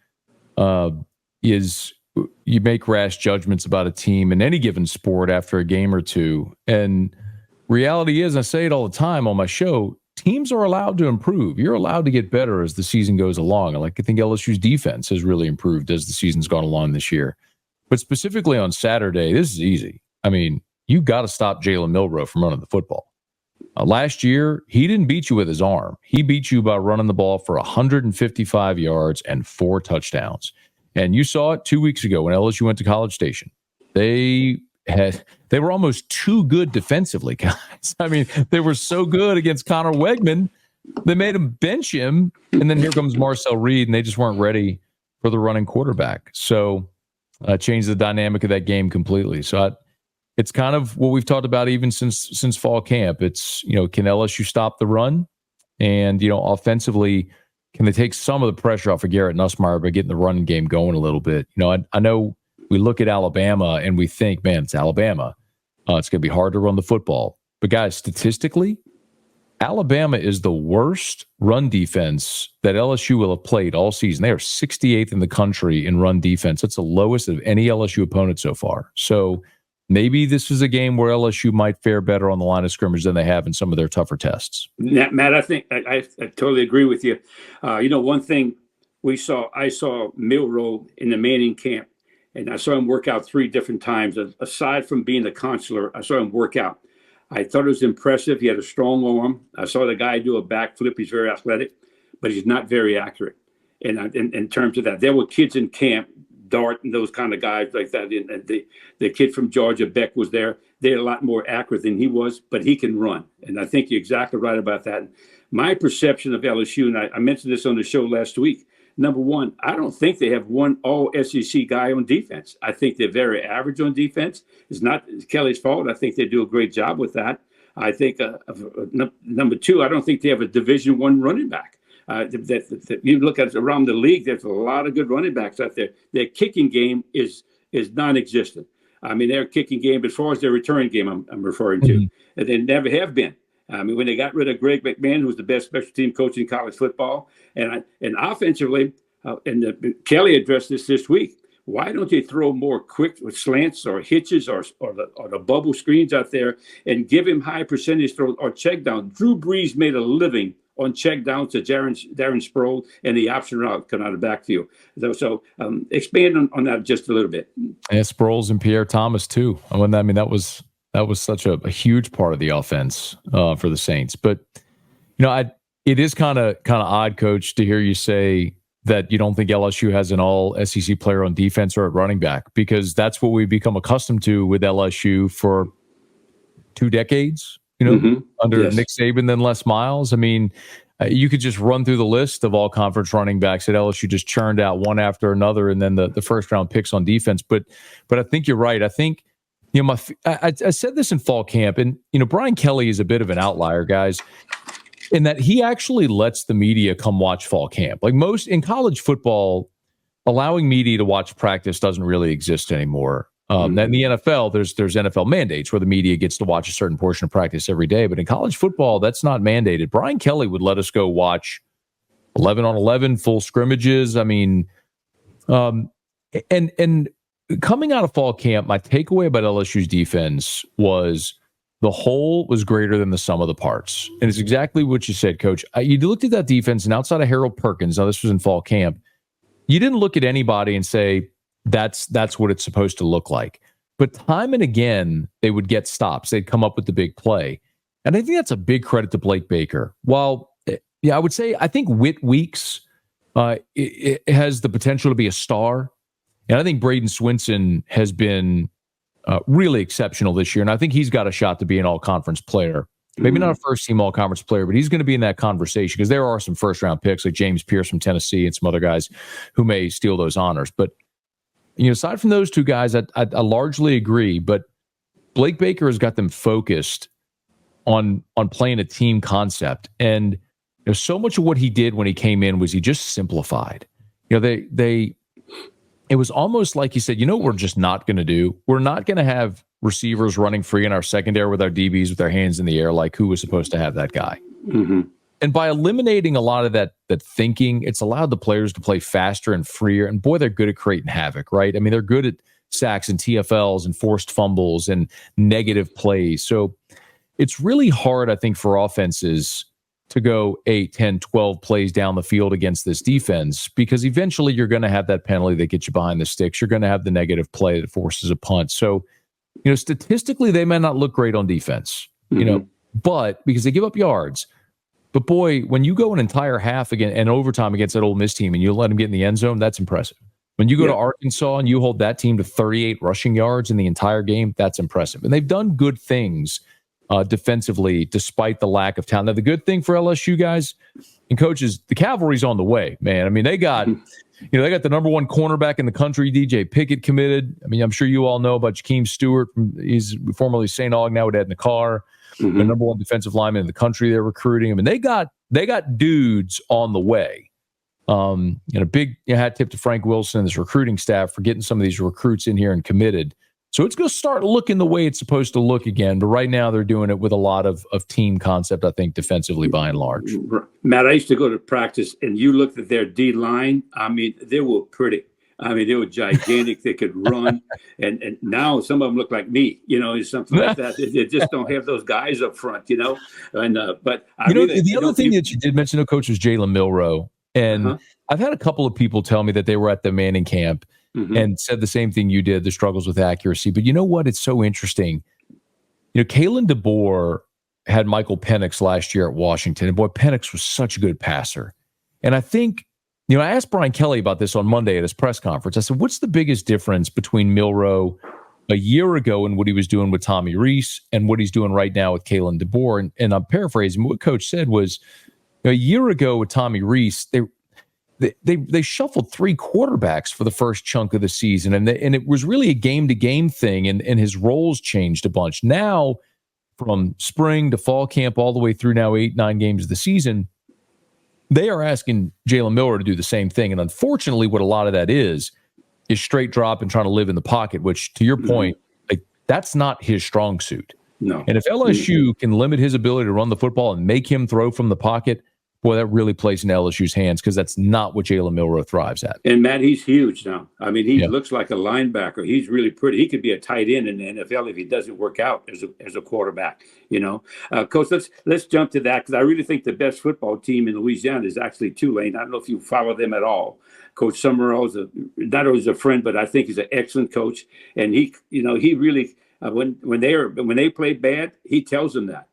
is you make rash judgments about a team in any given sport after a game or two. And reality is, I say it all the time on my show, teams are allowed to improve. You're allowed to get better as the season goes along. I think LSU's defense has really improved as the season's gone along this year. But specifically on Saturday, this is easy. You got to stop Jalen Milroe from running the football. Last year, he didn't beat you with his arm. He beat you by running the ball for 155 yards and 4 touchdowns. And you saw it 2 weeks ago when LSU went to College Station. They were almost too good defensively, guys. They were so good against Connor Wegman, they made him bench him. And then here comes Marcel Reed, and they just weren't ready for the running quarterback. So changed the dynamic of that game completely. So it's kind of what we've talked about even since fall camp. It's, can LSU stop the run? And, offensively, can they take some of the pressure off of Garrett Nussmeier by getting the running game going a little bit? I know we look at Alabama and we think, man, it's Alabama. It's going to be hard to run the football. But guys, statistically, Alabama is the worst run defense that LSU will have played all season. They are 68th in the country in run defense. That's the lowest of any LSU opponent so far. So maybe this is a game where LSU might fare better on the line of scrimmage than they have in some of their tougher tests. Matt, I think I totally agree with you. One thing I saw Milroe in the Manning camp, and I saw him work out 3 different times. Aside from being a consular, I saw him work out. I thought it was impressive. He had a strong arm. I saw the guy do a backflip. He's very athletic, but he's not very accurate. And in terms of that, there were kids in camp, Dart and those kind of guys like that. And the kid from Georgia, Beck, was there. They're a lot more accurate than he was, but he can run. And I think you're exactly right about that. My perception of LSU, and I mentioned this on the show last week, number one, I don't think they have one all-SEC guy on defense. I think they're very average on defense. It's not Kelly's fault. I think they do a great job with that. I think number two, I don't think they have a Division I running back. You look at around the league, there's a lot of good running backs out there. Their kicking game is non-existent. I mean, their kicking game, as far as their return game, I'm referring to, and they never have been. I mean, when they got rid of Greg McMahon, who was the best special team coach in college football, and offensively, Kelly addressed this week. Why don't you throw more quick slants or hitches or the bubble screens out there and give him high percentage throw or check down? Drew Brees made a living on check down to Darren Sproles and the option route coming out of the backfield. So expand on that just a little bit. And Sproles and Pierre Thomas too. I mean, that was such a huge part of the offense for the Saints. But it is kind of odd, Coach, to hear you say that you don't think LSU has an all SEC player on defense or at running back, because that's what we've become accustomed to with LSU for 2 decades, under Nick Saban, then Les Miles. I mean, you could just run through the list of all conference running backs that LSU just churned out one after another, and then the first round picks on defense. But I think you're right. I think, I said this in fall camp, and, Brian Kelly is a bit of an outlier, guys, in that he actually lets the media come watch fall camp. Like most in college football, allowing media to watch practice doesn't really exist anymore. In the NFL, there's NFL mandates where the media gets to watch a certain portion of practice every day. But in college football, that's not mandated. Brian Kelly would let us go watch 11 on 11 full scrimmages. I mean, and coming out of fall camp, my takeaway about LSU's defense was the whole was greater than the sum of the parts. And it's exactly what you said, Coach. You looked at that defense, and outside of Harold Perkins, now this was in fall camp, you didn't look at anybody and say, that's what it's supposed to look like. But time and again, they would get stops. They'd come up with the big play. And I think that's a big credit to Blake Baker. While, I would say, I think Whit Weeks it has the potential to be a star. And I think Braden Swinson has been really exceptional this year. And I think he's got a shot to be an all-conference player. Maybe not a first-team all-conference player, but he's going to be in that conversation because there are some first-round picks like James Pierce from Tennessee and some other guys who may steal those honors. But, aside from those two guys, I largely agree. But Blake Baker has got them focused on playing a team concept. And so much of what he did when he came in was he just simplified. It was almost like he said, what we're just not going to do? We're not going to have receivers running free in our secondary with our DBs with their hands in the air like who was supposed to have that guy. And by eliminating a lot of that thinking, it's allowed the players to play faster and freer. And boy, they're good at creating havoc, right? I mean, they're good at sacks and TFLs and forced fumbles and negative plays. So it's really hard, I think, for offenses to go 8, 10, 12 plays down the field against this defense, because eventually you're going to have that penalty that gets you behind the sticks. You're going to have the negative play that forces a punt. So, statistically, they may not look great on defense, but because they give up yards. But boy, when you go an entire half again and overtime against that Ole Miss team and you let them get in the end zone, that's impressive. When you go to Arkansas and you hold that team to 38 rushing yards in the entire game, that's impressive. And they've done good things defensively despite the lack of talent. Now, the good thing for LSU guys and coaches, the cavalry's on the way, man. I mean, they got they got the number one cornerback in the country, DJ Pickett, committed. I mean, I'm sure you all know about Jakeem Stewart. He's formerly St. Aug, now with Edna Carr. The number one defensive lineman in the country they're recruiting. I mean, they got dudes on the way. A big hat tip to Frank Wilson and his recruiting staff for getting some of these recruits in here and committed. So it's going to start looking the way it's supposed to look again. But right now they're doing it with a lot of team concept, I think, defensively by and large. Matt, I used to go to practice, and you looked at their D-line. I mean, they were pretty. I mean, they were gigantic. They could run. And now some of them look like me, something like that. They just don't have those guys up front, And but the other thing that you did mention, Coach, was Jalen Milroe. And I've had a couple of people tell me that they were at the Manning camp and said the same thing you did, the struggles with accuracy. But you know what? It's so interesting. Kalen DeBoer had Michael Penix last year at Washington. And boy, Penix was such a good passer. And I think, I asked Brian Kelly about this on Monday at his press conference. I said, what's the biggest difference between Milroe a year ago and what he was doing with Tommy Rees and what he's doing right now with Kalen DeBoer? And I'm paraphrasing. What Coach said was, a year ago with Tommy Rees, they shuffled 3 quarterbacks for the first chunk of the season, and it was really a game-to-game thing, and his roles changed a bunch. Now, from spring to fall camp all the way through now 8-9 games of the season, they are asking Jalen Miller to do the same thing. And unfortunately, what a lot of that is straight drop and trying to live in the pocket, which, to your point, like, that's not his strong suit. No. And if LSU can limit his ability to run the football and make him throw from the pocket, boy, that really plays in LSU's hands, because that's not what Jalen Milroe thrives at. And Matt, he's huge now. I mean, he looks like a linebacker. He's really pretty. He could be a tight end in the NFL if he doesn't work out as a quarterback. Coach, let's jump to that, because I really think the best football team in Louisiana is actually Tulane. I don't know if you follow them at all. Coach Summerall is not only a friend, but I think he's an excellent coach. And he really when they play bad, he tells them that.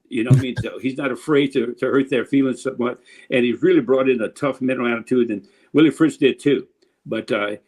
So he's not afraid to hurt their feelings somewhat. And he's really brought in a tough mental attitude, and Willie Fritz did too. But I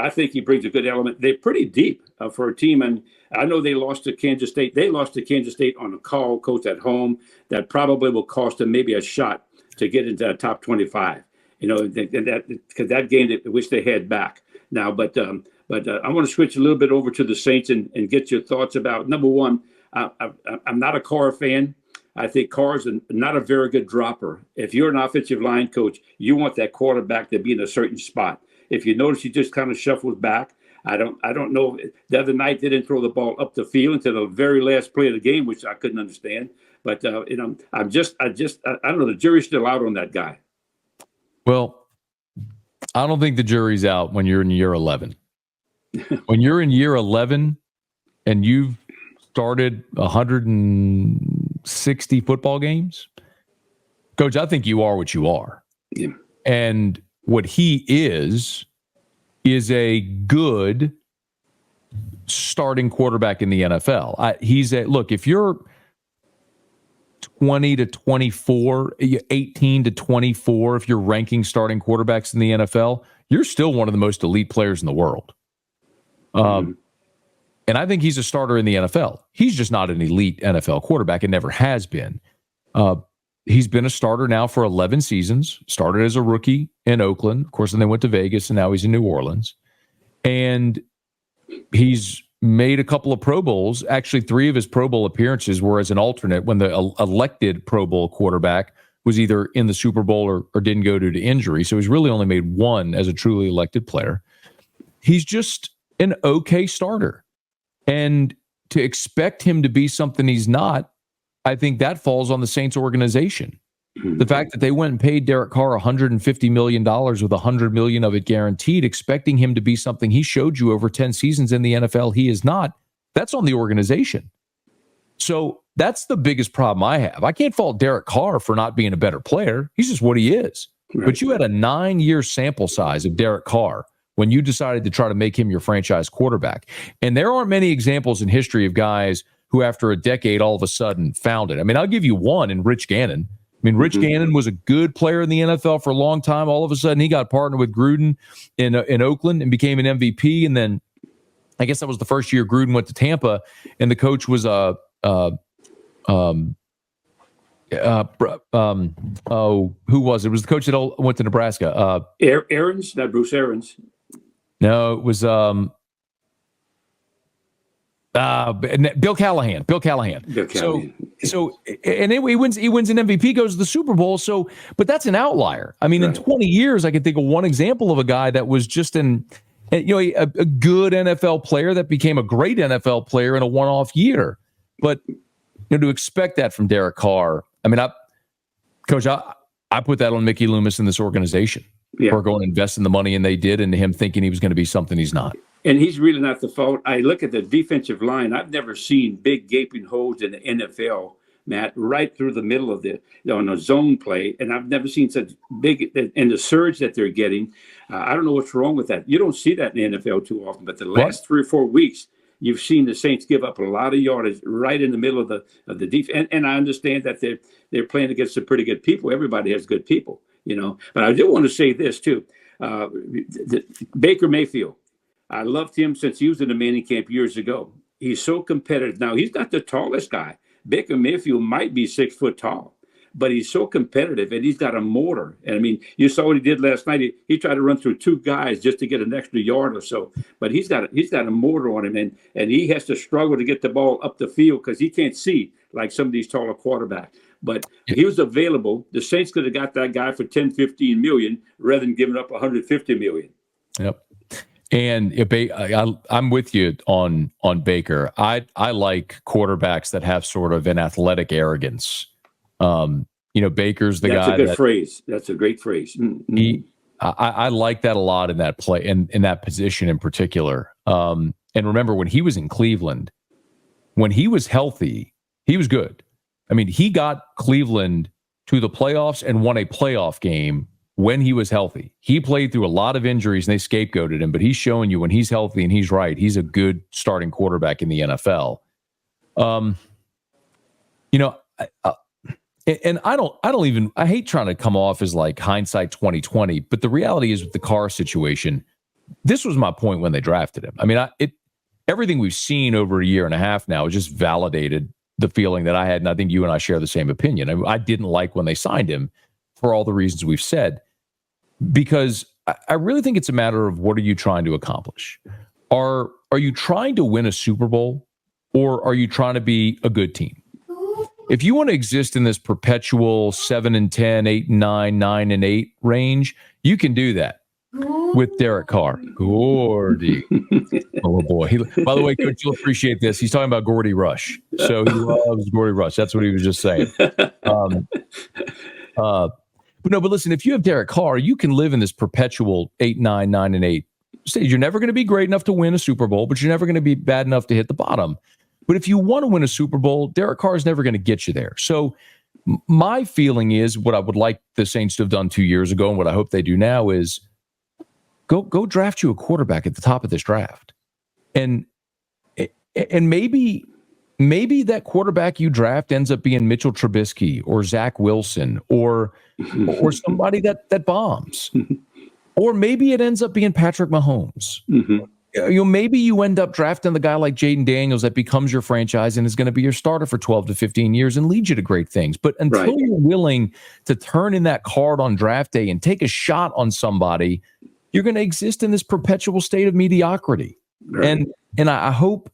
think he brings a good element. They're pretty deep for a team. And I know they lost to Kansas State. They lost to Kansas State on a call, coach, at home. That probably will cost them maybe a shot to get into the top 25. Because that game they wish they had back now. But I want to switch a little bit over to the Saints and get your thoughts about, number one, I'm not a Carr fan. I think Carr's not a very good dropper. If you're an offensive line coach, you want that quarterback to be in a certain spot. If you notice, he just kind of shuffles back. I don't know. The other night, they didn't throw the ball up the field until the very last play of the game, which I couldn't understand. But I don't know. The jury's still out on that guy. Well, I don't think the jury's out when you're in year 11. When you're in year 11 and you've started 160 football games, Coach, I think you are what you are. Yeah. And what he is a good starting quarterback in the NFL. Look, if you're 20 to 24, 18 to 24, if you're ranking starting quarterbacks in the NFL, you're still one of the most elite players in the world. And I think he's a starter in the NFL. He's just not an elite NFL quarterback and never has been. He's been a starter now for 11 seasons, started as a rookie in Oakland. Of course, then they went to Vegas, and now he's in New Orleans. And he's made a couple of Pro Bowls. Actually, 3 of his Pro Bowl appearances were as an alternate when the elected Pro Bowl quarterback was either in the Super Bowl or didn't go due to injury. So he's really only made 1 as a truly elected player. He's just an okay starter. And to expect him to be something he's not, I think that falls on the Saints organization. The fact that they went and paid Derek Carr $150 million with $100 million of it guaranteed, expecting him to be something he showed you over 10 seasons in the NFL he is not, that's on the organization. So that's the biggest problem I have. I can't fault Derek Carr for not being a better player. He's just what he is. Right. But you had a 9-year sample size of Derek Carr when you decided to try to make him your franchise quarterback. And there aren't many examples in history of guys who after a decade all of a sudden found it. I mean, I'll give you one in Rich Gannon. I mean, Rich Gannon was a good player in the NFL for a long time. All of a sudden, he got partnered with Gruden in Oakland and became an MVP. And then I guess that was the first year Gruden went to Tampa, and the coach was who was it? It was the coach that went to Nebraska. Arians, not Bruce Arians. No, it was Bill Callahan. Bill Callahan. So and anyway, he wins an MVP, goes to the Super Bowl. So, but that's an outlier. I mean, right. In 20 years, I can think of one example of a guy that was just a good NFL player that became a great NFL player in a one-off year. But to expect that from Derek Carr, I mean, Coach, I put that on Mickey Loomis and this organization for going and investing the money, and they did, and him thinking he was going to be something he's not. And he's really not the fault. I look at the defensive line. I've never seen big gaping holes in the NFL, Matt, right through the middle of on a zone play. And I've never seen such big, and the surge that they're getting. I don't know what's wrong with that. You don't see that in the NFL too often, but the last 3 or 4 weeks, you've seen the Saints give up a lot of yardage right in the middle of the defense. And I understand that they're playing against some pretty good people. Everybody has good people, But I do want to say this too. Baker Mayfield. I loved him since he was in the Manning camp years ago. He's so competitive. Now, he's not the tallest guy. Baker Mayfield might be 6 foot tall, but he's so competitive, and he's got a motor. And I mean, you saw what he did last night. He tried to run through 2 guys just to get an extra yard or so. But he's got a motor on him, and he has to struggle to get the ball up the field because he can't see like some of these taller quarterbacks. but he was available. The Saints could have got that guy for 10, 15 million rather than giving up 150 million. Yep. And I'm with you on Baker. I like quarterbacks that have sort of an athletic arrogance. Baker's the guy. That's a good phrase. That's a great phrase. Mm-hmm. I like that a lot in that play and in that position in particular. And remember, when he was in Cleveland, when he was healthy, he was good. I mean, he got Cleveland to the playoffs and won a playoff game when he was healthy. He played through a lot of injuries and they scapegoated him, but he's showing you when he's healthy and he's right, he's a good starting quarterback in the NFL. And I hate trying to come off as like hindsight 2020, but the reality is with the Carr situation, this was my point when they drafted him. I mean, everything we've seen over a year and a half now has just validated the feeling that I had, and I think you and I share the same opinion. I didn't like when they signed him for all the reasons we've said, because I really think it's a matter of what are you trying to accomplish? Are you trying to win a Super Bowl, or are you trying to be a good team? If you want to exist in this perpetual 7-10, 8-9, 9-8 range, you can do that with Derek Carr. Gordy. Oh, boy. By the way, Coach, you'll appreciate this. He's talking about Gordy Rush. So he loves Gordy Rush. That's what he was just saying. But listen, if you have Derek Carr, you can live in this perpetual 8-9, 9-8 stage. You're never going to be great enough to win a Super Bowl, but you're never going to be bad enough to hit the bottom. But if you want to win a Super Bowl, Derek Carr is never going to get you there. So my feeling is what I would like the Saints to have done 2 years ago, and what I hope they do now is go draft you a quarterback at the top of this draft. And maybe that quarterback you draft ends up being Mitchell Trubisky or Zach Wilson or somebody that bombs. Or maybe it ends up being Patrick Mahomes. Mm-hmm. Maybe you end up drafting the guy like Jaden Daniels that becomes your franchise and is going to be your starter for 12 to 15 years and lead you to great things. But until you're willing to turn in that card on draft day and take a shot on somebody, you're going to exist in this perpetual state of mediocrity. Right. And I hope,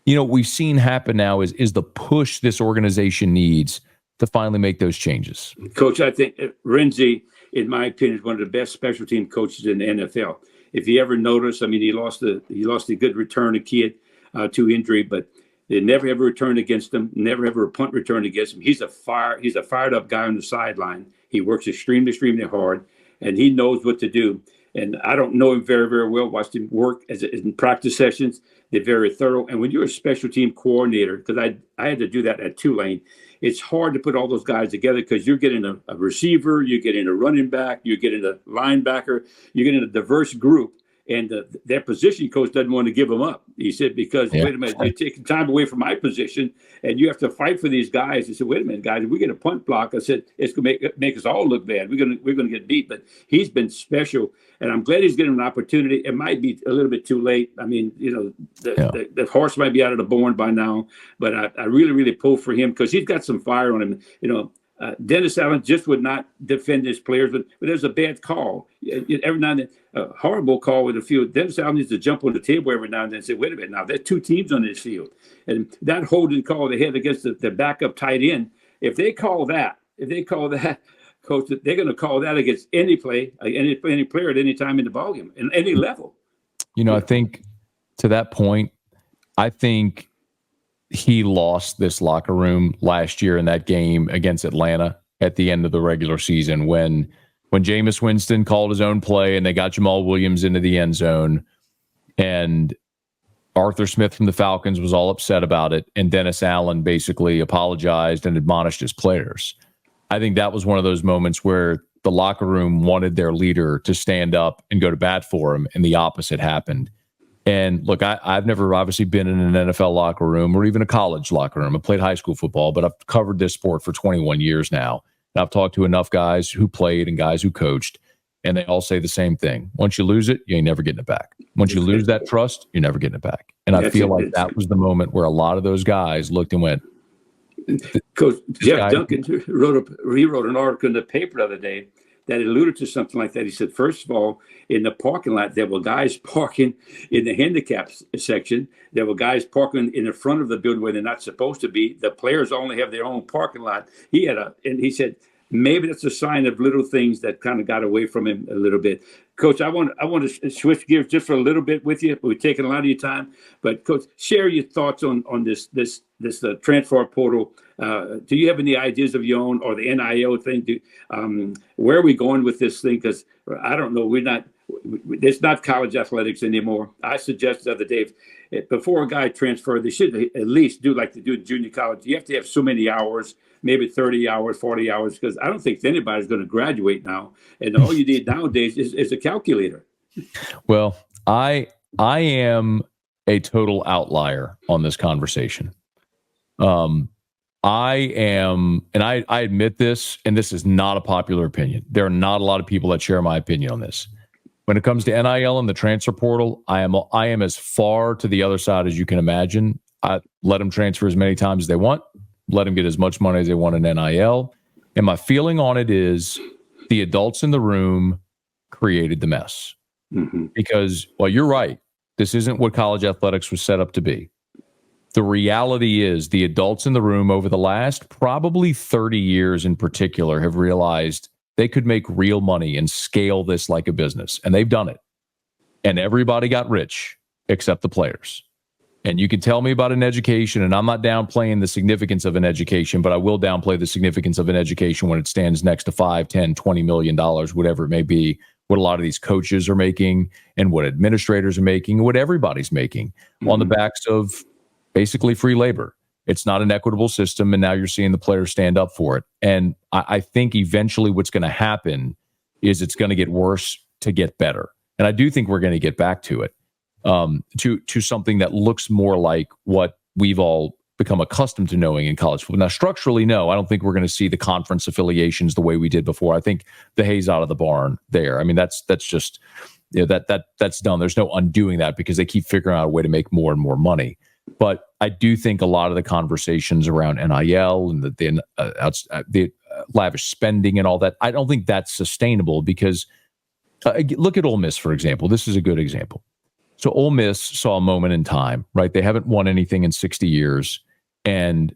what we've seen happen now is the push this organization needs to finally make those changes. Coach, I think Renzi, in my opinion, is one of the best special team coaches in the NFL. If you ever notice, I mean, he lost a good return, a kid to injury, but they never ever returned against him. Never ever a punt return against him. He's a fired up guy on the sideline. He works extremely, extremely hard, and he knows what to do. And I don't know him very, very well. Watched him work in practice sessions. They're very thorough. And when you're a special team coordinator, because I had to do that at Tulane, it's hard to put all those guys together because you're getting a receiver, you're getting a running back, you're getting a linebacker, you're getting a diverse group. And their position coach doesn't want to give them up. He said, because, wait a minute, you're taking time away from my position, and you have to fight for these guys. He said, wait a minute, guys, if we get a punt block, I said, it's going to make us all look bad. We're going to get beat. But he's been special, and I'm glad he's getting an opportunity. It might be a little bit too late. I mean, the horse might be out of the barn by now, but I really, really pull for him because he's got some fire on him. Dennis Allen just would not defend his players, but there's a bad call. Every now and then, a horrible call with the field. Dennis Allen needs to jump on the table every now and then and say, wait a minute, now there's two teams on this field. And that holding call they had against the backup tight end, if they call that, Coach, they're going to call that against any player at any time in the ballgame, in any level. I think to that point, I think he lost this locker room last year in that game against Atlanta at the end of the regular season when Jameis Winston called his own play and they got Jamal Williams into the end zone and Arthur Smith from the Falcons was all upset about it and Dennis Allen basically apologized and admonished his players. I think that was one of those moments where the locker room wanted their leader to stand up and go to bat for him, and the opposite happened. And look, I've never obviously been in an NFL locker room or even a college locker room. I played high school football, but I've covered this sport for 21 years now. And I've talked to enough guys who played and guys who coached, and they all say the same thing. Once you lose it, you ain't never getting it back. Once you lose that trust, you're never getting it back. And I feel like that was the moment where a lot of those guys looked and went. Coach Jeff Duncan wrote an article in the paper the other day that alluded to something like that. He said, first of all, in the parking lot, there were guys parking in the handicap section. There were guys parking in the front of the building where they're not supposed to be. The players only have their own parking lot. And he said, maybe that's a sign of little things that kind of got away from him a little bit. Coach, I want to switch gears just for a little bit with you. We've taken a lot of your time, but Coach, share your thoughts on this transfer portal. Do you have any ideas of your own, or the NIL thing? Where are we going with this thing? Because I don't know. It's not college athletics anymore. I suggested the other day, before a guy transferred, they should at least do like they do in junior college. You have to have so many hours, maybe 30 hours, 40 hours, because I don't think anybody's going to graduate now. And all you need nowadays is a calculator. Well, I am a total outlier on this conversation. I am, and I admit this, and this is not a popular opinion. There are not a lot of people that share my opinion on this. When it comes to NIL and the transfer portal, I am as far to the other side as you can imagine. I let them transfer as many times as they want, let them get as much money as they want in NIL. And my feeling on it is the adults in the room created the mess. Mm-hmm. Because, well, you're right. This isn't what college athletics was set up to be. The reality is the adults in the room over the last probably 30 years in particular have realized they could make real money and scale this like a business. And they've done it. And everybody got rich except the players. And you can tell me about an education, and I'm not downplaying the significance of an education, but I will downplay the significance of an education when it stands next to $5, $10, $20 million, whatever it may be, what a lot of these coaches are making and what administrators are making and what everybody's making on the backs of basically free labor. It's not an equitable system, and now you're seeing the players stand up for it. And I think eventually what's going to happen is it's going to get worse to get better. And I do think we're going to get back to it, to something that looks more like what we've all become accustomed to knowing in college football. Now, structurally, no, I don't think we're going to see the conference affiliations the way we did before. I think the hay's out of the barn there. I mean, that's just, you know, that's done. There's no undoing that because they keep figuring out a way to make more and more money. But I do think a lot of the conversations around NIL and the lavish spending and all that, I don't think that's sustainable because look at Ole Miss, for example. This is a good example. So Ole Miss saw a moment in time, right? They haven't won anything in 60 years, and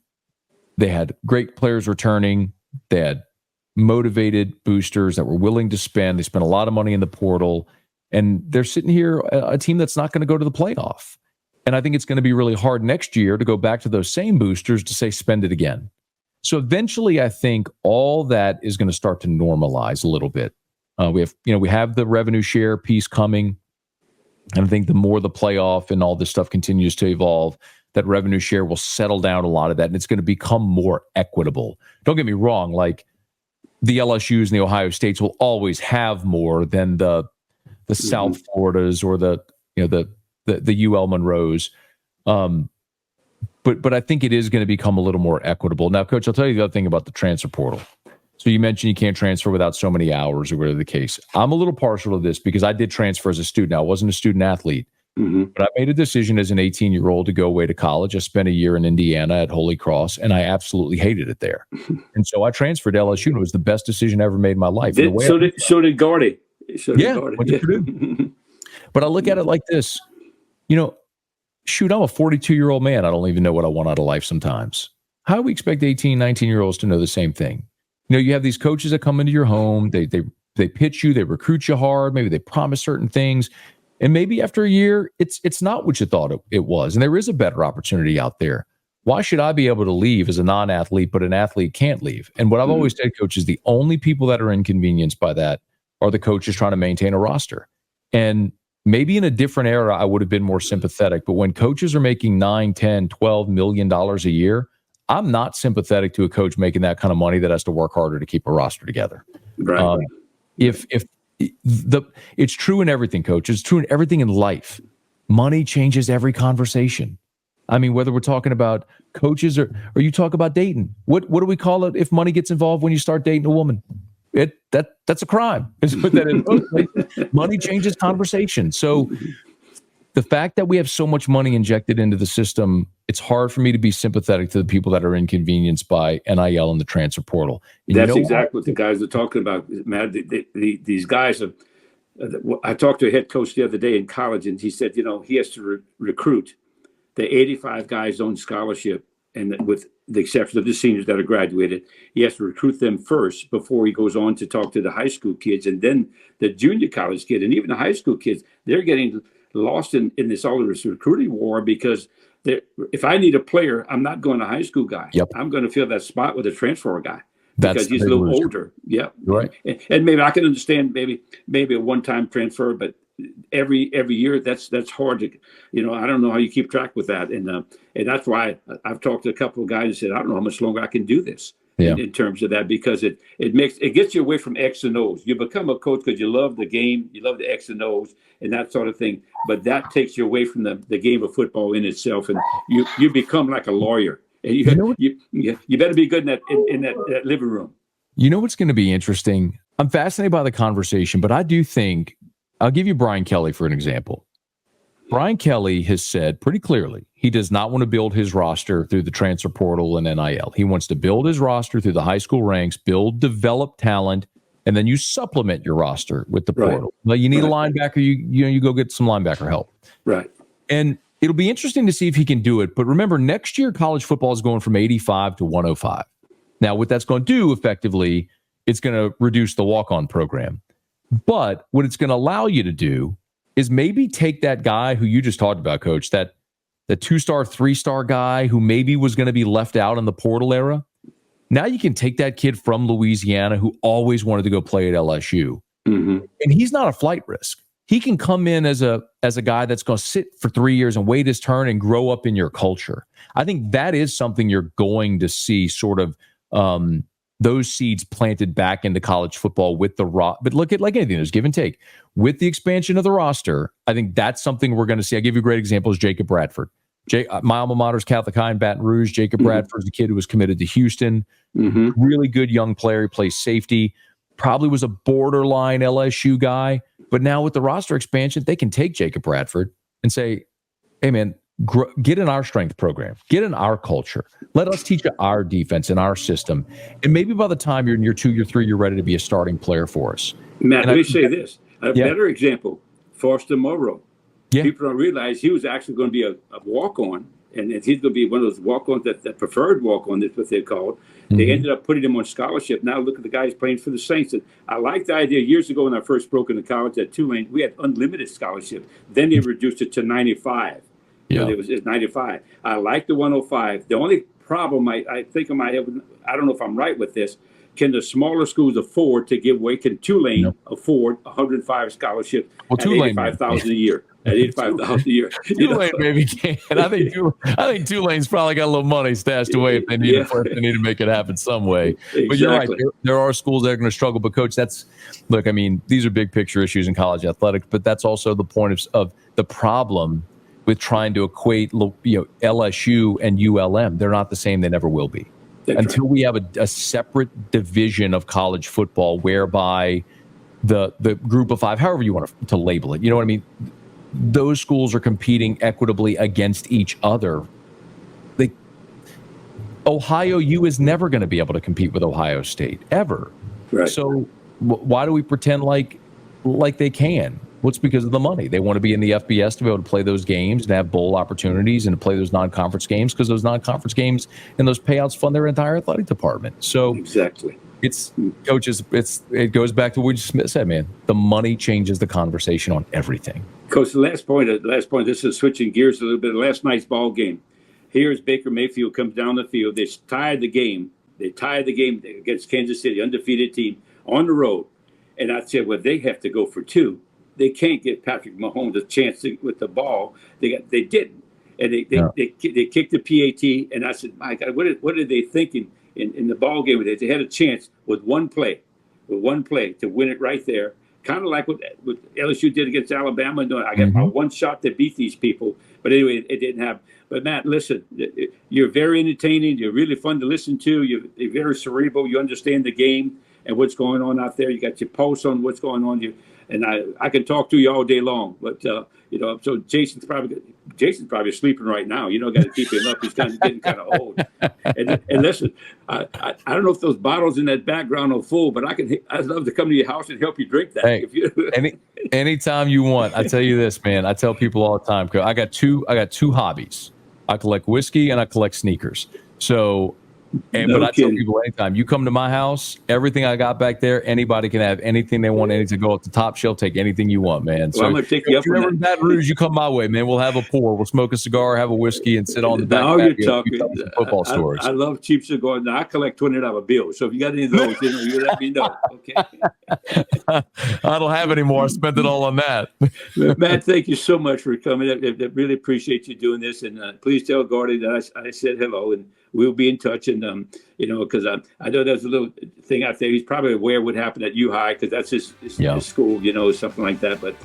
they had great players returning. They had motivated boosters that were willing to spend. They spent a lot of money in the portal, and they're sitting here, a team that's not going to go to the playoff. And I think it's going to be really hard next year to go back to those same boosters to say, spend it again. So eventually, I think all that is going to start to normalize a little bit. We have the revenue share piece coming. And I think the more the playoff and all this stuff continues to evolve, that revenue share will settle down a lot of that. And it's going to become more equitable. Don't get me wrong. Like the LSUs and the Ohio States will always have more than the South Floridas or the UL Monroes. But I think it is going to become a little more equitable. Now, Coach, I'll tell you the other thing about the transfer portal. So you mentioned you can't transfer without so many hours or whatever the case. I'm a little partial to this because I did transfer as a student. Now, I wasn't a student athlete, but I made a decision as an 18-year-old to go away to college. I spent a year in Indiana at Holy Cross, and I absolutely hated it there. And so I transferred to LSU, and it was the best decision I ever made in my life. So did Gordy. But I look at it like this. I'm a 42-year-old man. I don't even know what I want out of life sometimes. How do we expect 18, 19-year-olds to know the same thing? You have these coaches that come into your home. They pitch you. They recruit you hard. Maybe they promise certain things. And maybe after a year, it's not what you thought it was. And there is a better opportunity out there. Why should I be able to leave as a non-athlete, but an athlete can't leave? And what I've always said, Coach, is the only people that are inconvenienced by that are the coaches trying to maintain a roster. And maybe in a different era, I would have been more sympathetic. But when coaches are making $9, $10, $12 million a year, I'm not sympathetic to a coach making that kind of money that has to work harder to keep a roster together. Right. It's true in everything, Coach. It's true in everything in life. Money changes every conversation. I mean, whether we're talking about coaches or you talk about dating, what do we call it if money gets involved when you start dating a woman? That's a crime. Is put that in. Money changes conversation. So the fact that we have so much money injected into the system, it's hard for me to be sympathetic to the people that are inconvenienced by NIL and the transfer portal. And that's exactly what the guys are talking about, Matt. These guys are. I talked to a head coach the other day in college, and he said, he has to recruit the 85 guys on scholarship, and with the exception of the seniors that are graduated, he has to recruit them first before he goes on to talk to the high school kids, and then the junior college kid, and even the high school kids. They're getting lost in all this recruiting war because if I need a player, I'm not going to high school guy. Yep. I'm going to fill that spot with a transfer guy. That's because he's a little older. Yeah. Right. And maybe I can understand maybe a one-time transfer, but every year that's hard to, I don't know how you keep track with that. And that's why I've talked to a couple of guys and said, I don't know how much longer I can do this in terms of that, because it gets you away from X and O's. You become a coach because you love the game, you love the X and O's and that sort of thing. But that takes you away from the game of football in itself. And you become like a lawyer. And you better be good in that living room. You know what's going to be interesting? I'm fascinated by the conversation, but I do think, I'll give you Brian Kelly for an example. Brian Kelly has said pretty clearly he does not want to build his roster through the transfer portal and NIL. He wants to build his roster through the high school ranks, develop talent, and then you supplement your roster with the portal. Like you need a linebacker, you go get some linebacker help. Right. And it'll be interesting to see if he can do it. But remember, next year, college football is going from 85 to 105. Now, what that's going to do effectively, it's going to reduce the walk-on program. But what it's going to allow you to do is maybe take that guy who you just talked about, Coach, that the 2-star, 3-star guy who maybe was going to be left out in the portal era. Now you can take that kid from Louisiana who always wanted to go play at LSU. Mm-hmm. And he's not a flight risk. He can come in as a guy that's going to sit for 3 years and wait his turn and grow up in your culture. I think that is something you're going to see sort of those seeds planted back into college football with the but look at like anything, there's give and take. With the expansion of the roster, I think that's something we're going to see. I'll give you a great example is Jacob Bradford. My alma mater is Catholic High in Baton Rouge. Jacob Bradford is a kid who was committed to Houston. Really good young player. He plays safety. Probably was a borderline LSU guy. But now with the roster expansion, they can take Jacob Bradford and say, hey, man, get in our strength program. Get in our culture. Let us teach you our defense and our system. And maybe by the time you're in year 2, year 3, you're ready to be a starting player for us. Matt, let me say this. A better example, Foster Moreau. Yeah. People don't realize he was actually going to be a walk-on, and he's going to be one of those walk-ons that preferred walk-on, that's what they're called. They ended up putting him on scholarship. Now look at the guys playing for the Saints. And I liked the idea years ago when I first broke into college at Tulane, we had unlimited scholarship. Then they reduced it to 95. Yeah. It was 95. I like the 105. The only problem I think I might have, I don't know if I'm right with this, can the smaller schools afford to give away? Can Tulane afford 105 scholarships at $85,000 a year? At $85,000 a year, Tulane maybe can. I think Tulane's probably got a little money stashed away if they need if they need to make it happen some way. Exactly. But you're right. There are schools that are going to struggle. But Coach, look. I mean, these are big picture issues in college athletics. But that's also the point of the problem with trying to equate LSU and ULM. They're not the same. They never will be. That's until we have a separate division of college football whereby the group of 5, however you want to label it, you know what I mean? Those schools are competing equitably against each other. Ohio U is never going to be able to compete with Ohio State, ever. Right. So why do we pretend like they can? Well, it's because of the money. They want to be in the FBS to be able to play those games and have bowl opportunities and to play those non-conference games because those non-conference games and those payouts fund their entire athletic department. So exactly. It's coaches. It goes back to what you just said, man. The money changes the conversation on everything. Coach, the last point. This is switching gears a little bit. Last night's ball game. Here's Baker Mayfield comes down the field. They tied the game. Against Kansas City, undefeated team on the road. And I said, well, they have to go for 2. They can't get Patrick Mahomes a chance with the ball. They didn't, and they kicked the PAT. And I said, my God, what are they thinking in the ball game? They had a chance with one play to win it right there. Kind of like what LSU did against Alabama. No, I got my one shot to beat these people. But anyway, it didn't happen. But Matt, listen, you're very entertaining. You're really fun to listen to. You're very cerebral. You understand the game and what's going on out there. You got your pulse on what's going on. I can talk to you all day long, but so Jason's probably sleeping right now. Got to keep him up. He's getting kind of old. And listen, I don't know if those bottles in that background are full, but I'd love to come to your house and help you drink that. Hey, if you anytime you want. I tell you this, man. I tell people all the time. I got two hobbies. I collect whiskey and I collect sneakers. So. But I tell people anytime you come to my house, everything I got back there, anybody can have anything they want. Anything to go up the top shelf, take anything you want, man. So I'm gonna take you up if you're ever in Baton Rouge, you come my way, man. We'll have a pour. We'll smoke a cigar, have a whiskey, and sit on the back. Now you're talking. Football stores. I love cheap cigars. Now I collect $20 bills. So if you got any of those, you let me know. Okay. I don't have any more. I spent it all on that. Matt, thank you so much for coming. I really appreciate you doing this, and please tell Gordy that I said hello, and we'll be in touch. And because I know there's a little thing out there. He's probably aware of what happened at Duhe because that's his school, something like that. But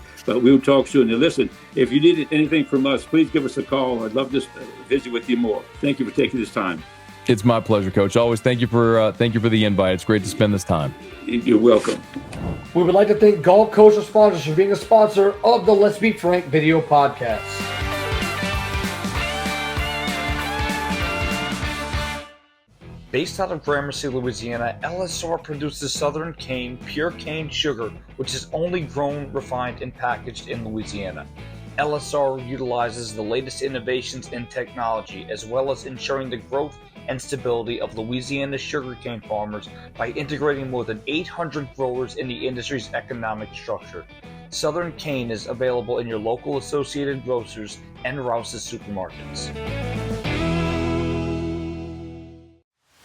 we'll talk soon. And listen, if you need anything from us, please give us a call. I'd love to visit with you more. Thank you for taking this time. It's my pleasure, Coach. Always thank you for the invite. It's great to spend this time. You're welcome. We would like to thank Gulf Coastal Sponsors for being a sponsor of the Let's Be Frank video podcast. Based out of Gramercy, Louisiana, LSR produces Southern cane, pure cane sugar, which is only grown, refined, and packaged in Louisiana. LSR utilizes the latest innovations in technology, as well as ensuring the growth and stability of Louisiana sugarcane farmers by integrating more than 800 growers in the industry's economic structure. Southern cane is available in your local Associated Grocers and Rouse's supermarkets.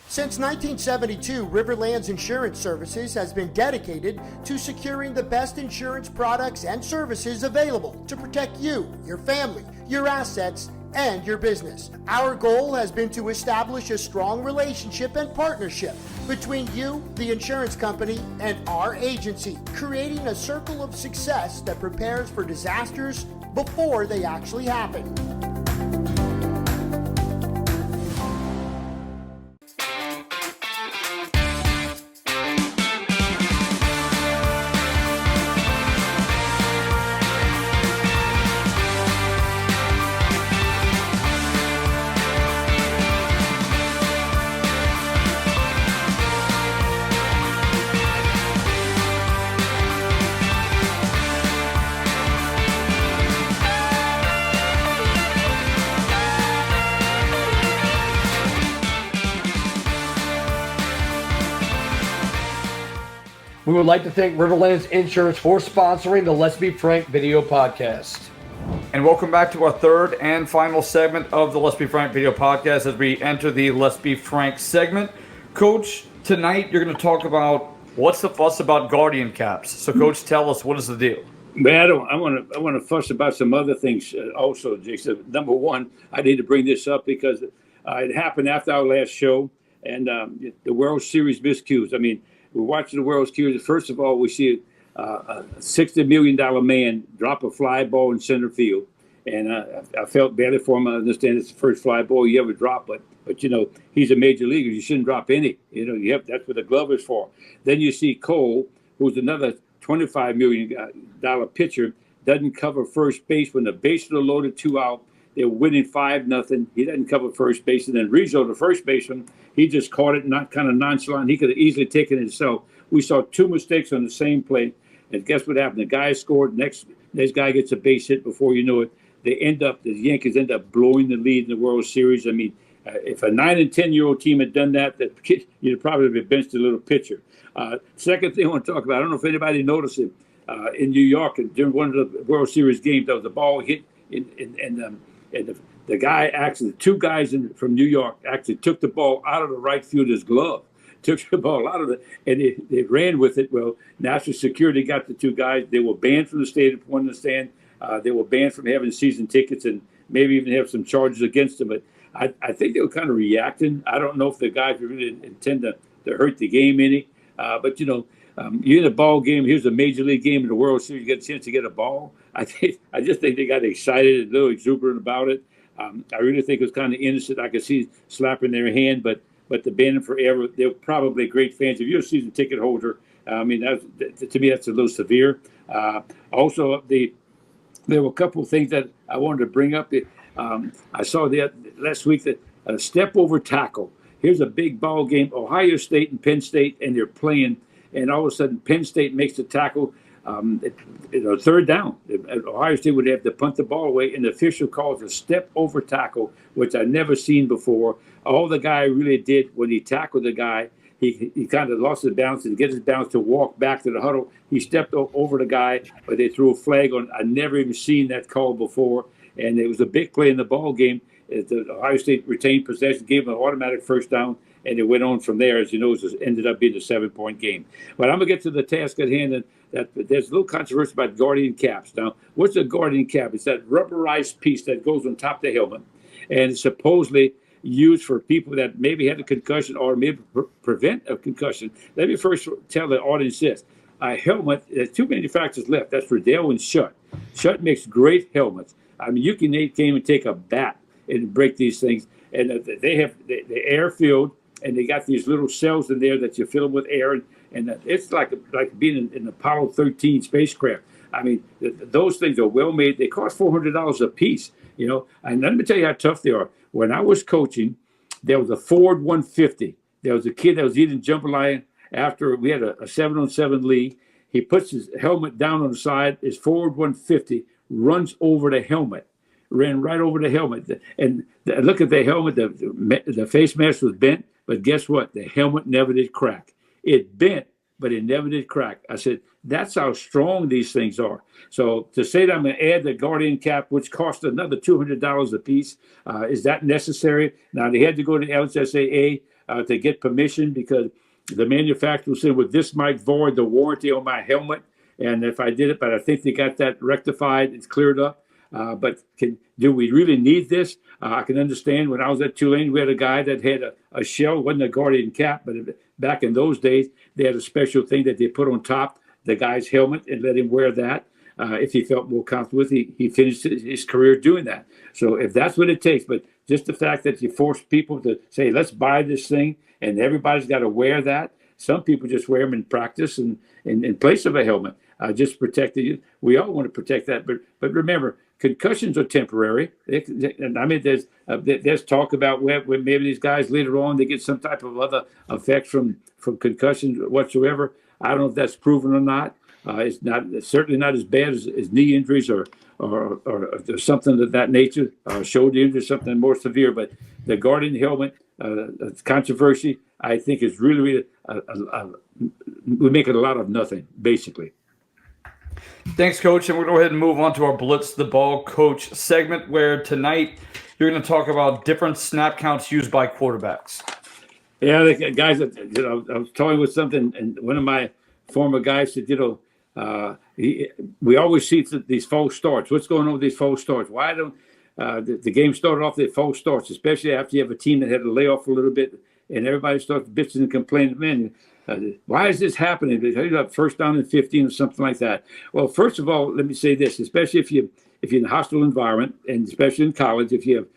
Since 1972, Riverlands Insurance Services has been dedicated to securing the best insurance products and services available to protect you, your family, your assets, and your business. Our goal has been to establish a strong relationship and partnership between you, the insurance company, and our agency, creating a circle of success that prepares for disasters before they actually happen. We would like to thank Riverlands Insurance for sponsoring the Let's Be Frank video podcast. And welcome back to our third and final segment of the Let's Be Frank video podcast as we enter the Let's Be Frank segment. Coach, tonight you're going to talk about what's the fuss about Guardian caps. So, Coach, tell us, what is the deal? Man, I want to fuss about some other things also, Jason. Number one, I need to bring this up because it happened after our last show, and the World Series miscues. I mean, we're watching the World Series. First of all, we see a $60 million man drop a fly ball in center field. And I felt badly for him. I understand it's the first fly ball he ever dropped, but he's a major leaguer. You shouldn't drop any. That's what the glove is for. Then you see Cole, who's another $25 million pitcher, doesn't cover first base when the bases are loaded, 2 out. They're winning 5-0. He doesn't cover first base. And then Rizzo, the first baseman, he just caught it, not kind of nonchalant. He could have easily taken it himself. We saw 2 mistakes on the same play. And guess what happened? The guy scored. Next guy gets a base hit before you know it. The Yankees end up blowing the lead in the World Series. I mean, if a 9 and 10-year-old team had done that, you'd probably have benched a little pitcher. Second thing I want to talk about, I don't know if anybody noticed it, in New York during one of the World Series games, there was a ball hit and the guy actually, 2 guys from New York actually took the ball out of the right fielder's glove, took the ball out of it, and they ran with it. Well, national security got the 2 guys. They were banned from the stadium, from one to stand. They were banned from having season tickets and maybe even have some charges against them. But I think they were kind of reacting. I don't know if the guys really intend to hurt the game any. But, you're in a ball game. Here's a major league game in the World Series. You get a chance to get a ball. I just think they got excited and a little exuberant about it. I really think it was kind of innocent. I could see slapping their hand, but to ban them forever, they're probably great fans. If you're a season ticket holder, I mean, to me, that's a little severe. Also, there were a couple of things that I wanted to bring up. I saw that last week that a step over tackle. Here's a big ball game, Ohio State and Penn State, and they're playing, and all of a sudden Penn State makes the tackle, third down. Ohio State would have to punt the ball away, and the official calls a step over tackle, which I've never seen before. All the guy really did when he tackled the guy, he kind of lost his balance and get his balance to walk back to the huddle. He stepped over the guy, but they threw a flag on. I've never even seen that call before, and it was a big play in the ball game. The Ohio State retained possession, gave them an automatic first down, and it went on from there. As you know, it ended up being a 7-point game. But I'm going to get to the task at hand, and that there's a little controversy about guardian caps. Now, what's a guardian cap? It's that rubberized piece that goes on top of the helmet, and it's supposedly used for people that maybe had a concussion or maybe prevent a concussion. Let me first tell the audience this. A helmet, there's two manufacturers left. That's Riddell and Schutt. Schutt makes great helmets. I mean, you can even take a bat and break these things. And they have the air filled, and they got these little cells in there that you fill them with air. And it's like being in Apollo 13 spacecraft. I mean, those things are well made. They cost $400 a piece, you know. And let me tell you how tough they are. When I was coaching, there was a Ford 150. There was a kid that was eating jambalaya after we had a 7-on-7 league. He puts his helmet down on the side. His Ford 150 runs over the helmet, ran right over the helmet. And look at the helmet. The face mask was bent, but guess what? The helmet never did crack. It bent, but it never did crack. I said, that's how strong these things are. So to say that I'm going to add the guardian cap, which cost another $200 a piece, is that necessary? Now, they had to go to LSSAA to get permission because the manufacturer said, well, this might void the warranty on my helmet. And if I did it, but I think they got that rectified. It's cleared up. But do we really need this? I can understand when I was at Tulane, we had a guy that had a shell, wasn't a guardian cap, but back in those days, they had a special thing that they put on top the guy's helmet and let him wear that. If he felt more comfortable with it, he finished his career doing that. So if that's what it takes, but just the fact that you force people to say, let's buy this thing, and everybody's got to wear that. Some people just wear them in practice and in place of a helmet, just protect you. We all want to protect that, but remember, concussions are temporary. I mean, there's talk about when maybe these guys later on they get some type of other effects from concussions whatsoever. I don't know if that's proven or not. It's certainly not as bad as knee injuries or something of that nature. Shoulder injury, something more severe. But the guardian helmet controversy, I think, is really we make it a lot of nothing, basically. Thanks, Coach. And we're going to go ahead and move on to our Blitz the Ball Coach segment, where tonight you're going to talk about different snap counts used by quarterbacks. Yeah, the guys, I was toying with something, and one of my former guys said, we always see these false starts. What's going on with these false starts? Why don't the game started off with false starts, especially after you have a team that had to lay off a little bit, and everybody starts bitching and complaining, man, why is this happening? First down and 15 or something like that. Well, first of all, let me say this, especially if you're in a hostile environment, and especially in college, if you have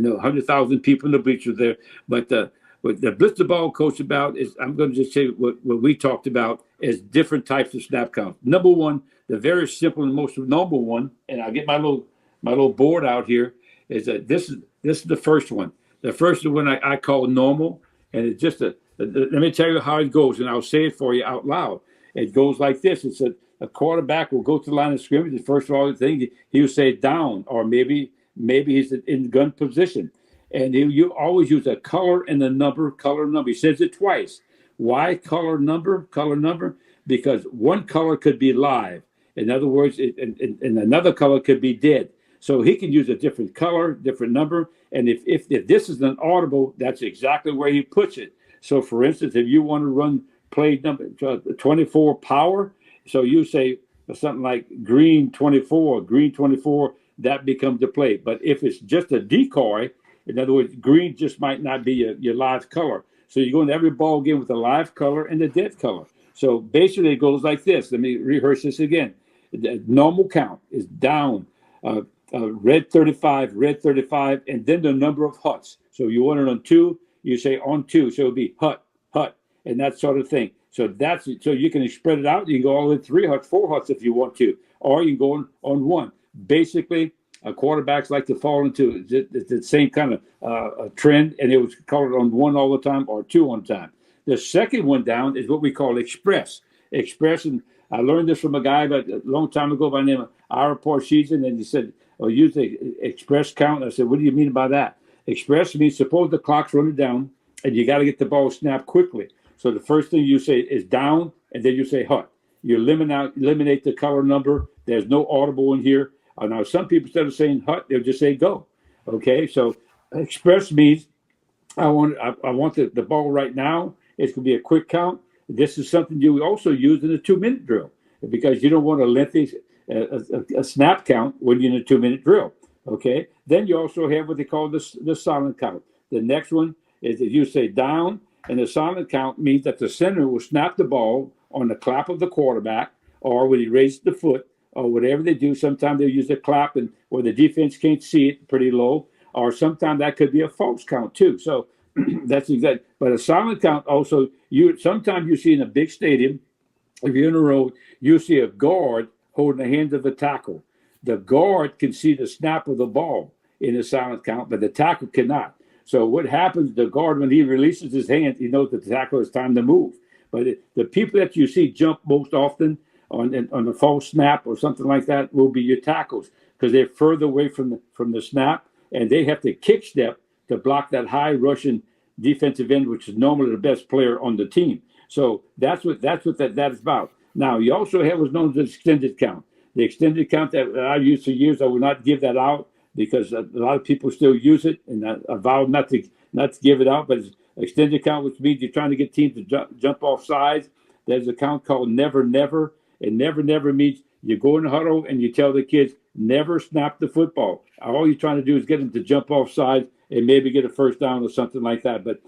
100,000 people in the bleachers there. But what the Blitz the Ball coach about is, I'm going to just say what we talked about is different types of snap count. Number one, the very simple and most normal one, and I'll get my little board out here, is that this is the first one. The first one I call normal, and it's just let me tell you how it goes, and I'll say it for you out loud. It goes like this. It's a quarterback will go to the line of scrimmage, and first of all, he will say down, or maybe he's in gun position. And you always use a color and a number, color number. He says it twice. Why color number? Color number? Because one color could be live. In other words, and another color could be dead. So he can use a different color, different number. And if this is an audible, that's exactly where he puts it. So, for instance, if you want to run play number 24 power, so you say something like green 24, that becomes the play. But if it's just a decoy, in other words, green just might not be your live color. So you go into every ball game with a live color and a dead color. So basically it goes like this. Let me rehearse this again. The normal count is down, red 35, and then the number of huts. So you want it on 2, you say on 2. So it'll be hut, and that sort of thing. So so you can spread it out. You can go all in 3 huts, 4 huts if you want to, or you can go on one. Basically, quarterbacks like to fall into the same kind of trend, and they would call it on one all the time or 2 on time. The second one down is what we call express. Express, and I learned this from a guy a long time ago by the name of Ira Parseason, and he said, "Oh, use the express count." And I said, "What do you mean by that?" Express means suppose the clock's running down, and you got to get the ball snapped quickly. So the first thing you say is down, and then you say hut. You eliminate the color number. There's no audible in here. Now, some people, instead of saying hut, they'll just say go. Okay, so express means I want the ball right now. It's going to be a quick count. This is something you also use in a 2-minute drill because you don't want a lengthy a snap count when you're in a 2-minute drill. Okay, then you also have what they call the silent count. The next one is that you say down, and the silent count means that the center will snap the ball on the clap of the quarterback or when he raises the foot or whatever they do. Sometimes they use a clap and where the defense can't see it pretty low, or sometimes that could be a false count too. So that's exact. But a silent count also, sometimes you see in a big stadium, if you're in a row, you see a guard holding the hand of the tackle. The guard can see the snap of the ball in a silent count, but the tackle cannot. So what happens, the guard, when he releases his hand, he knows that the tackle is time to move. But the people that you see jump most often on a false snap or something like that will be your tackles because they're further away from the snap, and they have to kick step to block that high rushing defensive end, which is normally the best player on the team. So that's what that is about. Now, you also have what's known as the extended count. The extended count that I used for years, I will not give that out because a lot of people still use it, and I vow not to give it out. But it's extended count, which means you're trying to get teams to jump off sides. There's a count called never, never. And never, never means you go in the huddle and you tell the kids, never snap the football. All you're trying to do is get them to jump off sides and maybe get a first down or something like that. But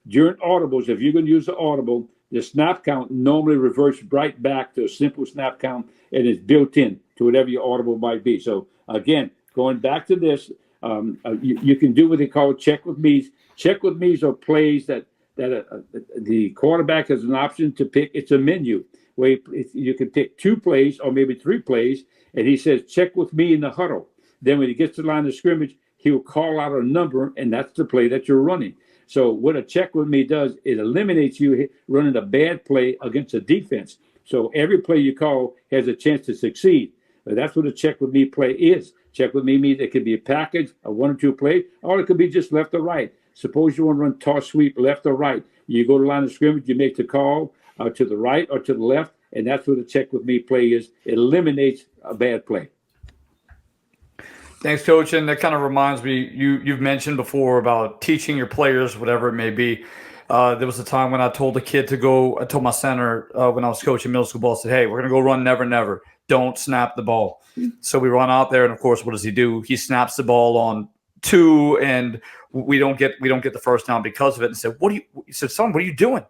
during audibles, if you're going to use the audible, the snap count normally reverts right back to a simple snap count, and it's built in to whatever your audible might be. So again, going back to this, you can do what they call check with me's. Check with me's are plays that the quarterback has an option to pick. It's a menu where you can pick 2 plays or maybe 3 plays, and he says, check with me in the huddle. Then when he gets to the line of scrimmage, he will call out a number, and that's the play that you're running. So what a check with me does, it eliminates you running a bad play against a defense. So every play you call has a chance to succeed. But that's what a check with me play is. Check with me means it could be a package, a 1 or 2 play, or it could be just left or right. Suppose you want to run toss sweep left or right. You go to the line of scrimmage, you make the call to the right or to the left, and that's what a check with me play is. It eliminates a bad play. Thanks, Coach. And that kind of reminds me, you've mentioned before about teaching your players, whatever it may be. There was a time when I told a kid I told my center when I was coaching middle school ball, I said, hey, we're going to go run never, never. Don't snap the ball. So we run out there, and of course, what does he do? He snaps the ball on 2, and we don't get the first down because of it. And said, he said, son, what are you doing?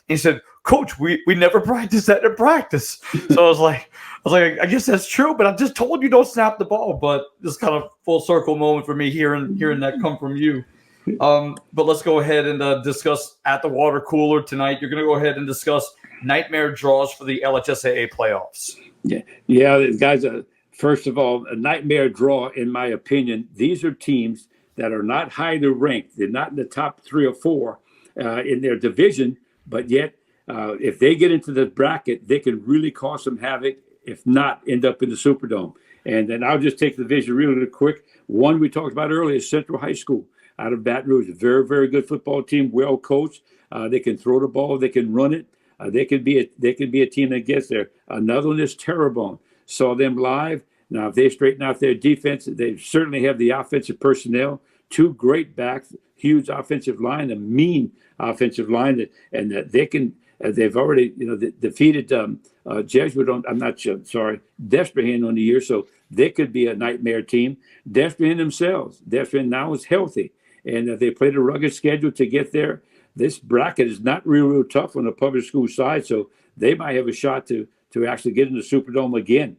And he said, Coach, we never practiced that in practice. So I was like, I guess that's true, but I just told you don't snap the ball. But this kind of full circle moment for me hearing that come from you. But let's go ahead and discuss at the water cooler tonight. You're going to go ahead and discuss nightmare draws for the LHSAA playoffs. Yeah, guys. First of all, a nightmare draw, in my opinion. These are teams that are not highly ranked. They're not in the top 3 or 4 in their division, but yet if they get into the bracket, they can really cause some havoc, if not end up in the Superdome. And then I'll just take the division really quick. One we talked about earlier is Central High School out of Baton Rouge. A very, very good football team, well coached. They can throw the ball. They can run it. They could be a team that gets there. Another one is Terrebonne. Saw them live. Now, if they straighten out their defense, they certainly have the offensive personnel. 2 great backs, huge offensive line, a mean offensive line, and that they can. They've already, defeated Jesuit on. I'm not sure. Sorry, Destrehan on the year, so they could be a nightmare team. Destrehan themselves. Destrehan now is healthy, and they played a rugged schedule to get there. This bracket is not real tough on the public school side, so they might have a shot to actually get in the Superdome again.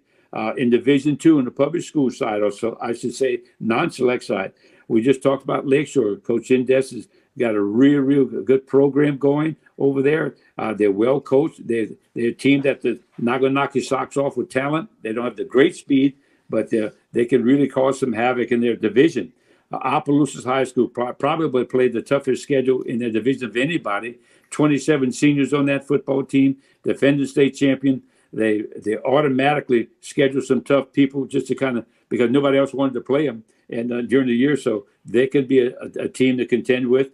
In Division II on the public school side, or so I should say non-select side. We just talked about Lakeshore. Coach Indes is got a real good program going over there. They're well coached. They're a team that's not going to knock your socks off with talent. They don't have the great speed, but they can really cause some havoc in their division. Opelousas High School probably played the toughest schedule in their division of anybody. 27 seniors on that football team, defending state champion. They automatically schedule some tough people just to kind of, because nobody else wanted to play them and during the year, so they could be a team to contend with.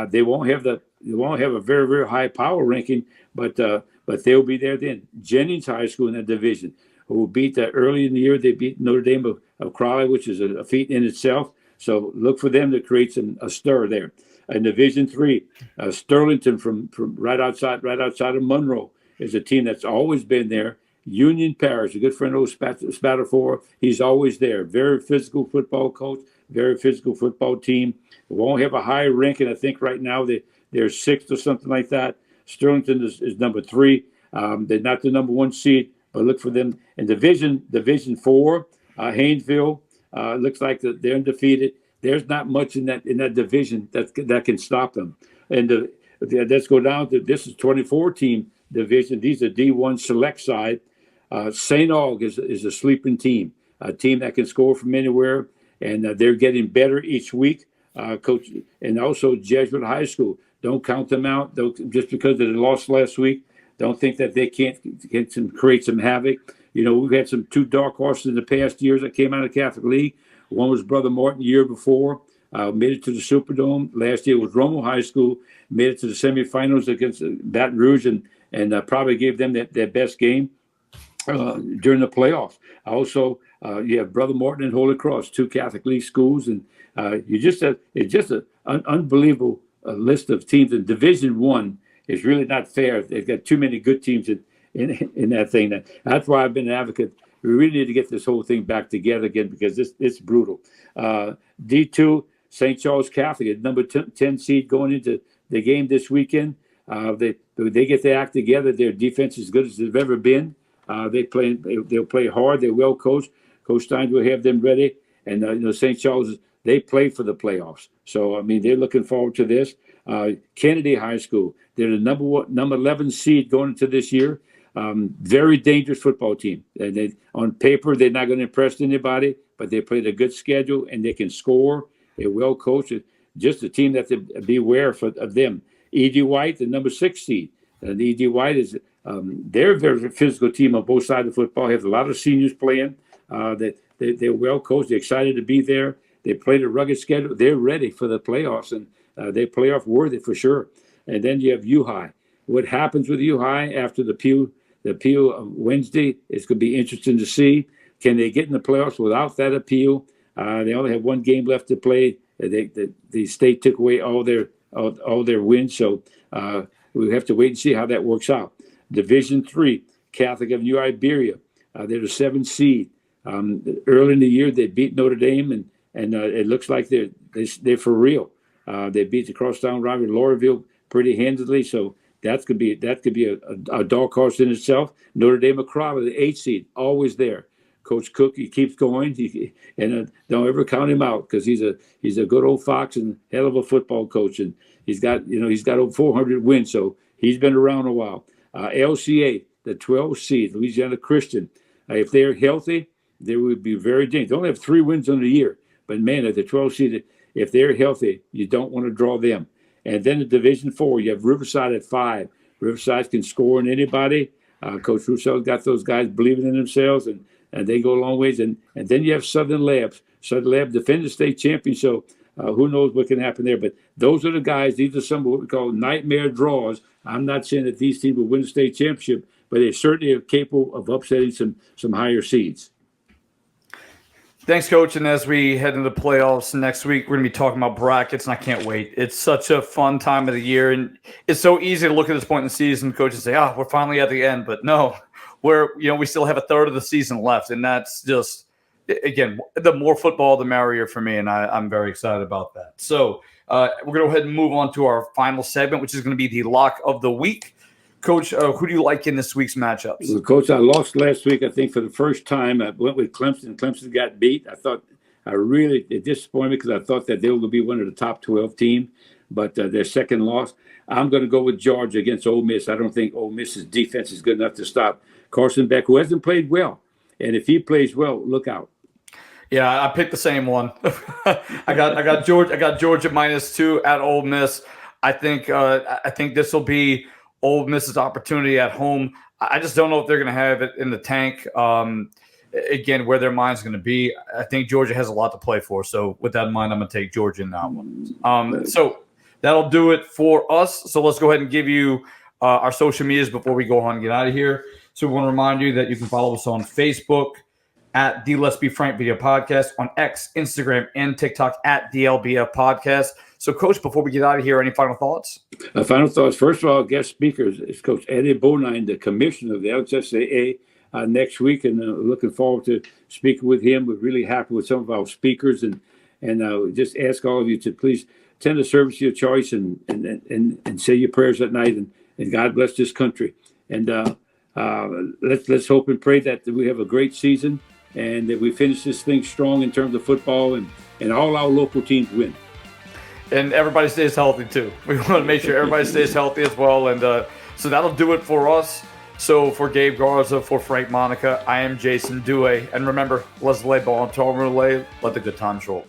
They won't have a very high power ranking, but they'll be there then. Jennings High School in that division, who beat that early in the year. They beat Notre Dame of Crowley, which is a feat in itself. So look for them to create a stir there. In Division III, Sterlington from right outside of Monroe is a team that's always been there. Union Parish, a good friend of Spatafora, he's always there. Very physical football coach, very physical football team. Won't have a high ranking. I think right now they're sixth or something like that. Sterlington is number 3. They're not the number 1 seed, but look for them in Division 4. Haynesville looks like they're undefeated. There's not much in that division that can stop them. And let's go down to this is 24-team division. These are D1 select side. St. Aug is a sleeping team, a team that can score from anywhere, and they're getting better each week. Coach, and also Jesuit High School. Don't count them out. Just because they lost last week, don't think that they can't create some havoc. You know, we've had 2 dark horses in the past years that came out of Catholic League. One was Brother Martin the year before, made it to the Superdome. Last year was Romo High School, made it to the semifinals against Baton Rouge, and probably gave them their best game during the playoffs. Also, you have Brother Martin and Holy Cross, 2 Catholic League schools, and it's just an unbelievable list of teams. In Division I is really not fair. They've got too many good teams in that thing. That's why I've been an advocate. We really need to get this whole thing back together again because it's brutal. D2, St. Charles Catholic, number 10 seed going into the game this weekend. They get their act together. Their defense is as good as they've ever been. They'll play hard. They're well coached. Coach Stein will have them ready. And St. Charles, they play for the playoffs. So I mean, they're looking forward to this. Kennedy High School, they're the number 11 seed going into this year. Very dangerous football team. And on paper, they're not going to impress anybody, but they played a good schedule and they can score. They're well coached. Just a team that to beware of them. E.D. White, the number 6 seed. And E.D. White is they're a very physical team on both sides of football. Have a lot of seniors playing. They're well coached. They're excited to be there. They played a rugged schedule. They're ready for the playoffs, and they're playoff worthy for sure. And then you have U-High. What happens with U-High after the appeal Wednesday is going to be interesting to see. Can they get in the playoffs without that appeal? They only have 1 game left to play. The state took away all their wins, so we have to wait and see how that works out. Division III, Catholic of New Iberia. They're the 7th seed. Early in the year, they beat Notre Dame, and it looks like they're for real. They beat the crosstown rival Laurelville pretty handily, so that could be a dark horse in itself. Notre Dame of Crowley, the 8th seed, always there. Coach Cook, he keeps going, don't ever count him out because he's a good old fox and hell of a football coach, and he's got over 400 wins, so he's been around a while. LCA, the 12th seed, Louisiana Christian. If they're healthy, they would be very dangerous. They only have 3 wins on the year, but man, at the 12th seed, if they're healthy, you don't want to draw them. And then in Division 4, you have Riverside at 5. Riverside can score on anybody. Coach Rousseau's got those guys believing in themselves, and they go a long ways. And then you have Southern Labs. Southern Lab defended state champion, so who knows what can happen there. But those are the guys. These are some of what we call nightmare draws. I'm not saying that these teams will win the state championship, but they certainly are capable of upsetting some higher seeds. Thanks, Coach. And as we head into the playoffs next week, we're going to be talking about brackets, and I can't wait. It's such a fun time of the year, and it's so easy to look at this point in the season, Coach, and say, we're finally at the end. But no, we still have a third of the season left, and that's just, again, the more football, the merrier for me, and I'm very excited about that. So we're going to go ahead and move on to our final segment, which is going to be the lock of the week. Coach, who do you like in this week's matchups? Well, Coach, I lost last week, I think, for the first time. I went with Clemson. Clemson got beat. It disappointed me because I thought that they were going to be one of the top 12 teams. but their second loss. I'm going to go with Georgia against Ole Miss. I don't think Ole Miss's defense is good enough to stop Carson Beck, who hasn't played well. And if he plays well, look out. Yeah, I picked the same one. I got Georgia. I got Georgia -2 at Ole Miss. I think this will be Ole Miss's opportunity at home. I just don't know if they're going to have it in the tank. Again, where their mind's going to be. I think Georgia has a lot to play for. So with that in mind, I'm going to take Georgia in that one. So that'll do it for us. So let's go ahead and give you our social medias before we go on and get out of here. So we want to remind you that you can follow us on Facebook at the Let's Be Frank Video Podcast, on X, Instagram, and TikTok at the LBF Podcast. So, Coach, before we get out of here, any final thoughts? Final thoughts. First of all, guest speakers is Coach Eddie Bonine, the commissioner of the LSSAA, next week, and looking forward to speaking with him. We're really happy with some of our speakers, and just ask all of you to please attend the service of your choice and say your prayers at night, and God bless this country. And let's hope and pray that we have a great season and that we finish this thing strong in terms of football and all our local teams win. And everybody stays healthy too. We want to make sure everybody stays healthy as well. And so that'll do it for us. So for Gabe Garza, for Frank Monica, I am Jason Duhe. And remember, let's lay ball on Tom Relay. Let the good times roll.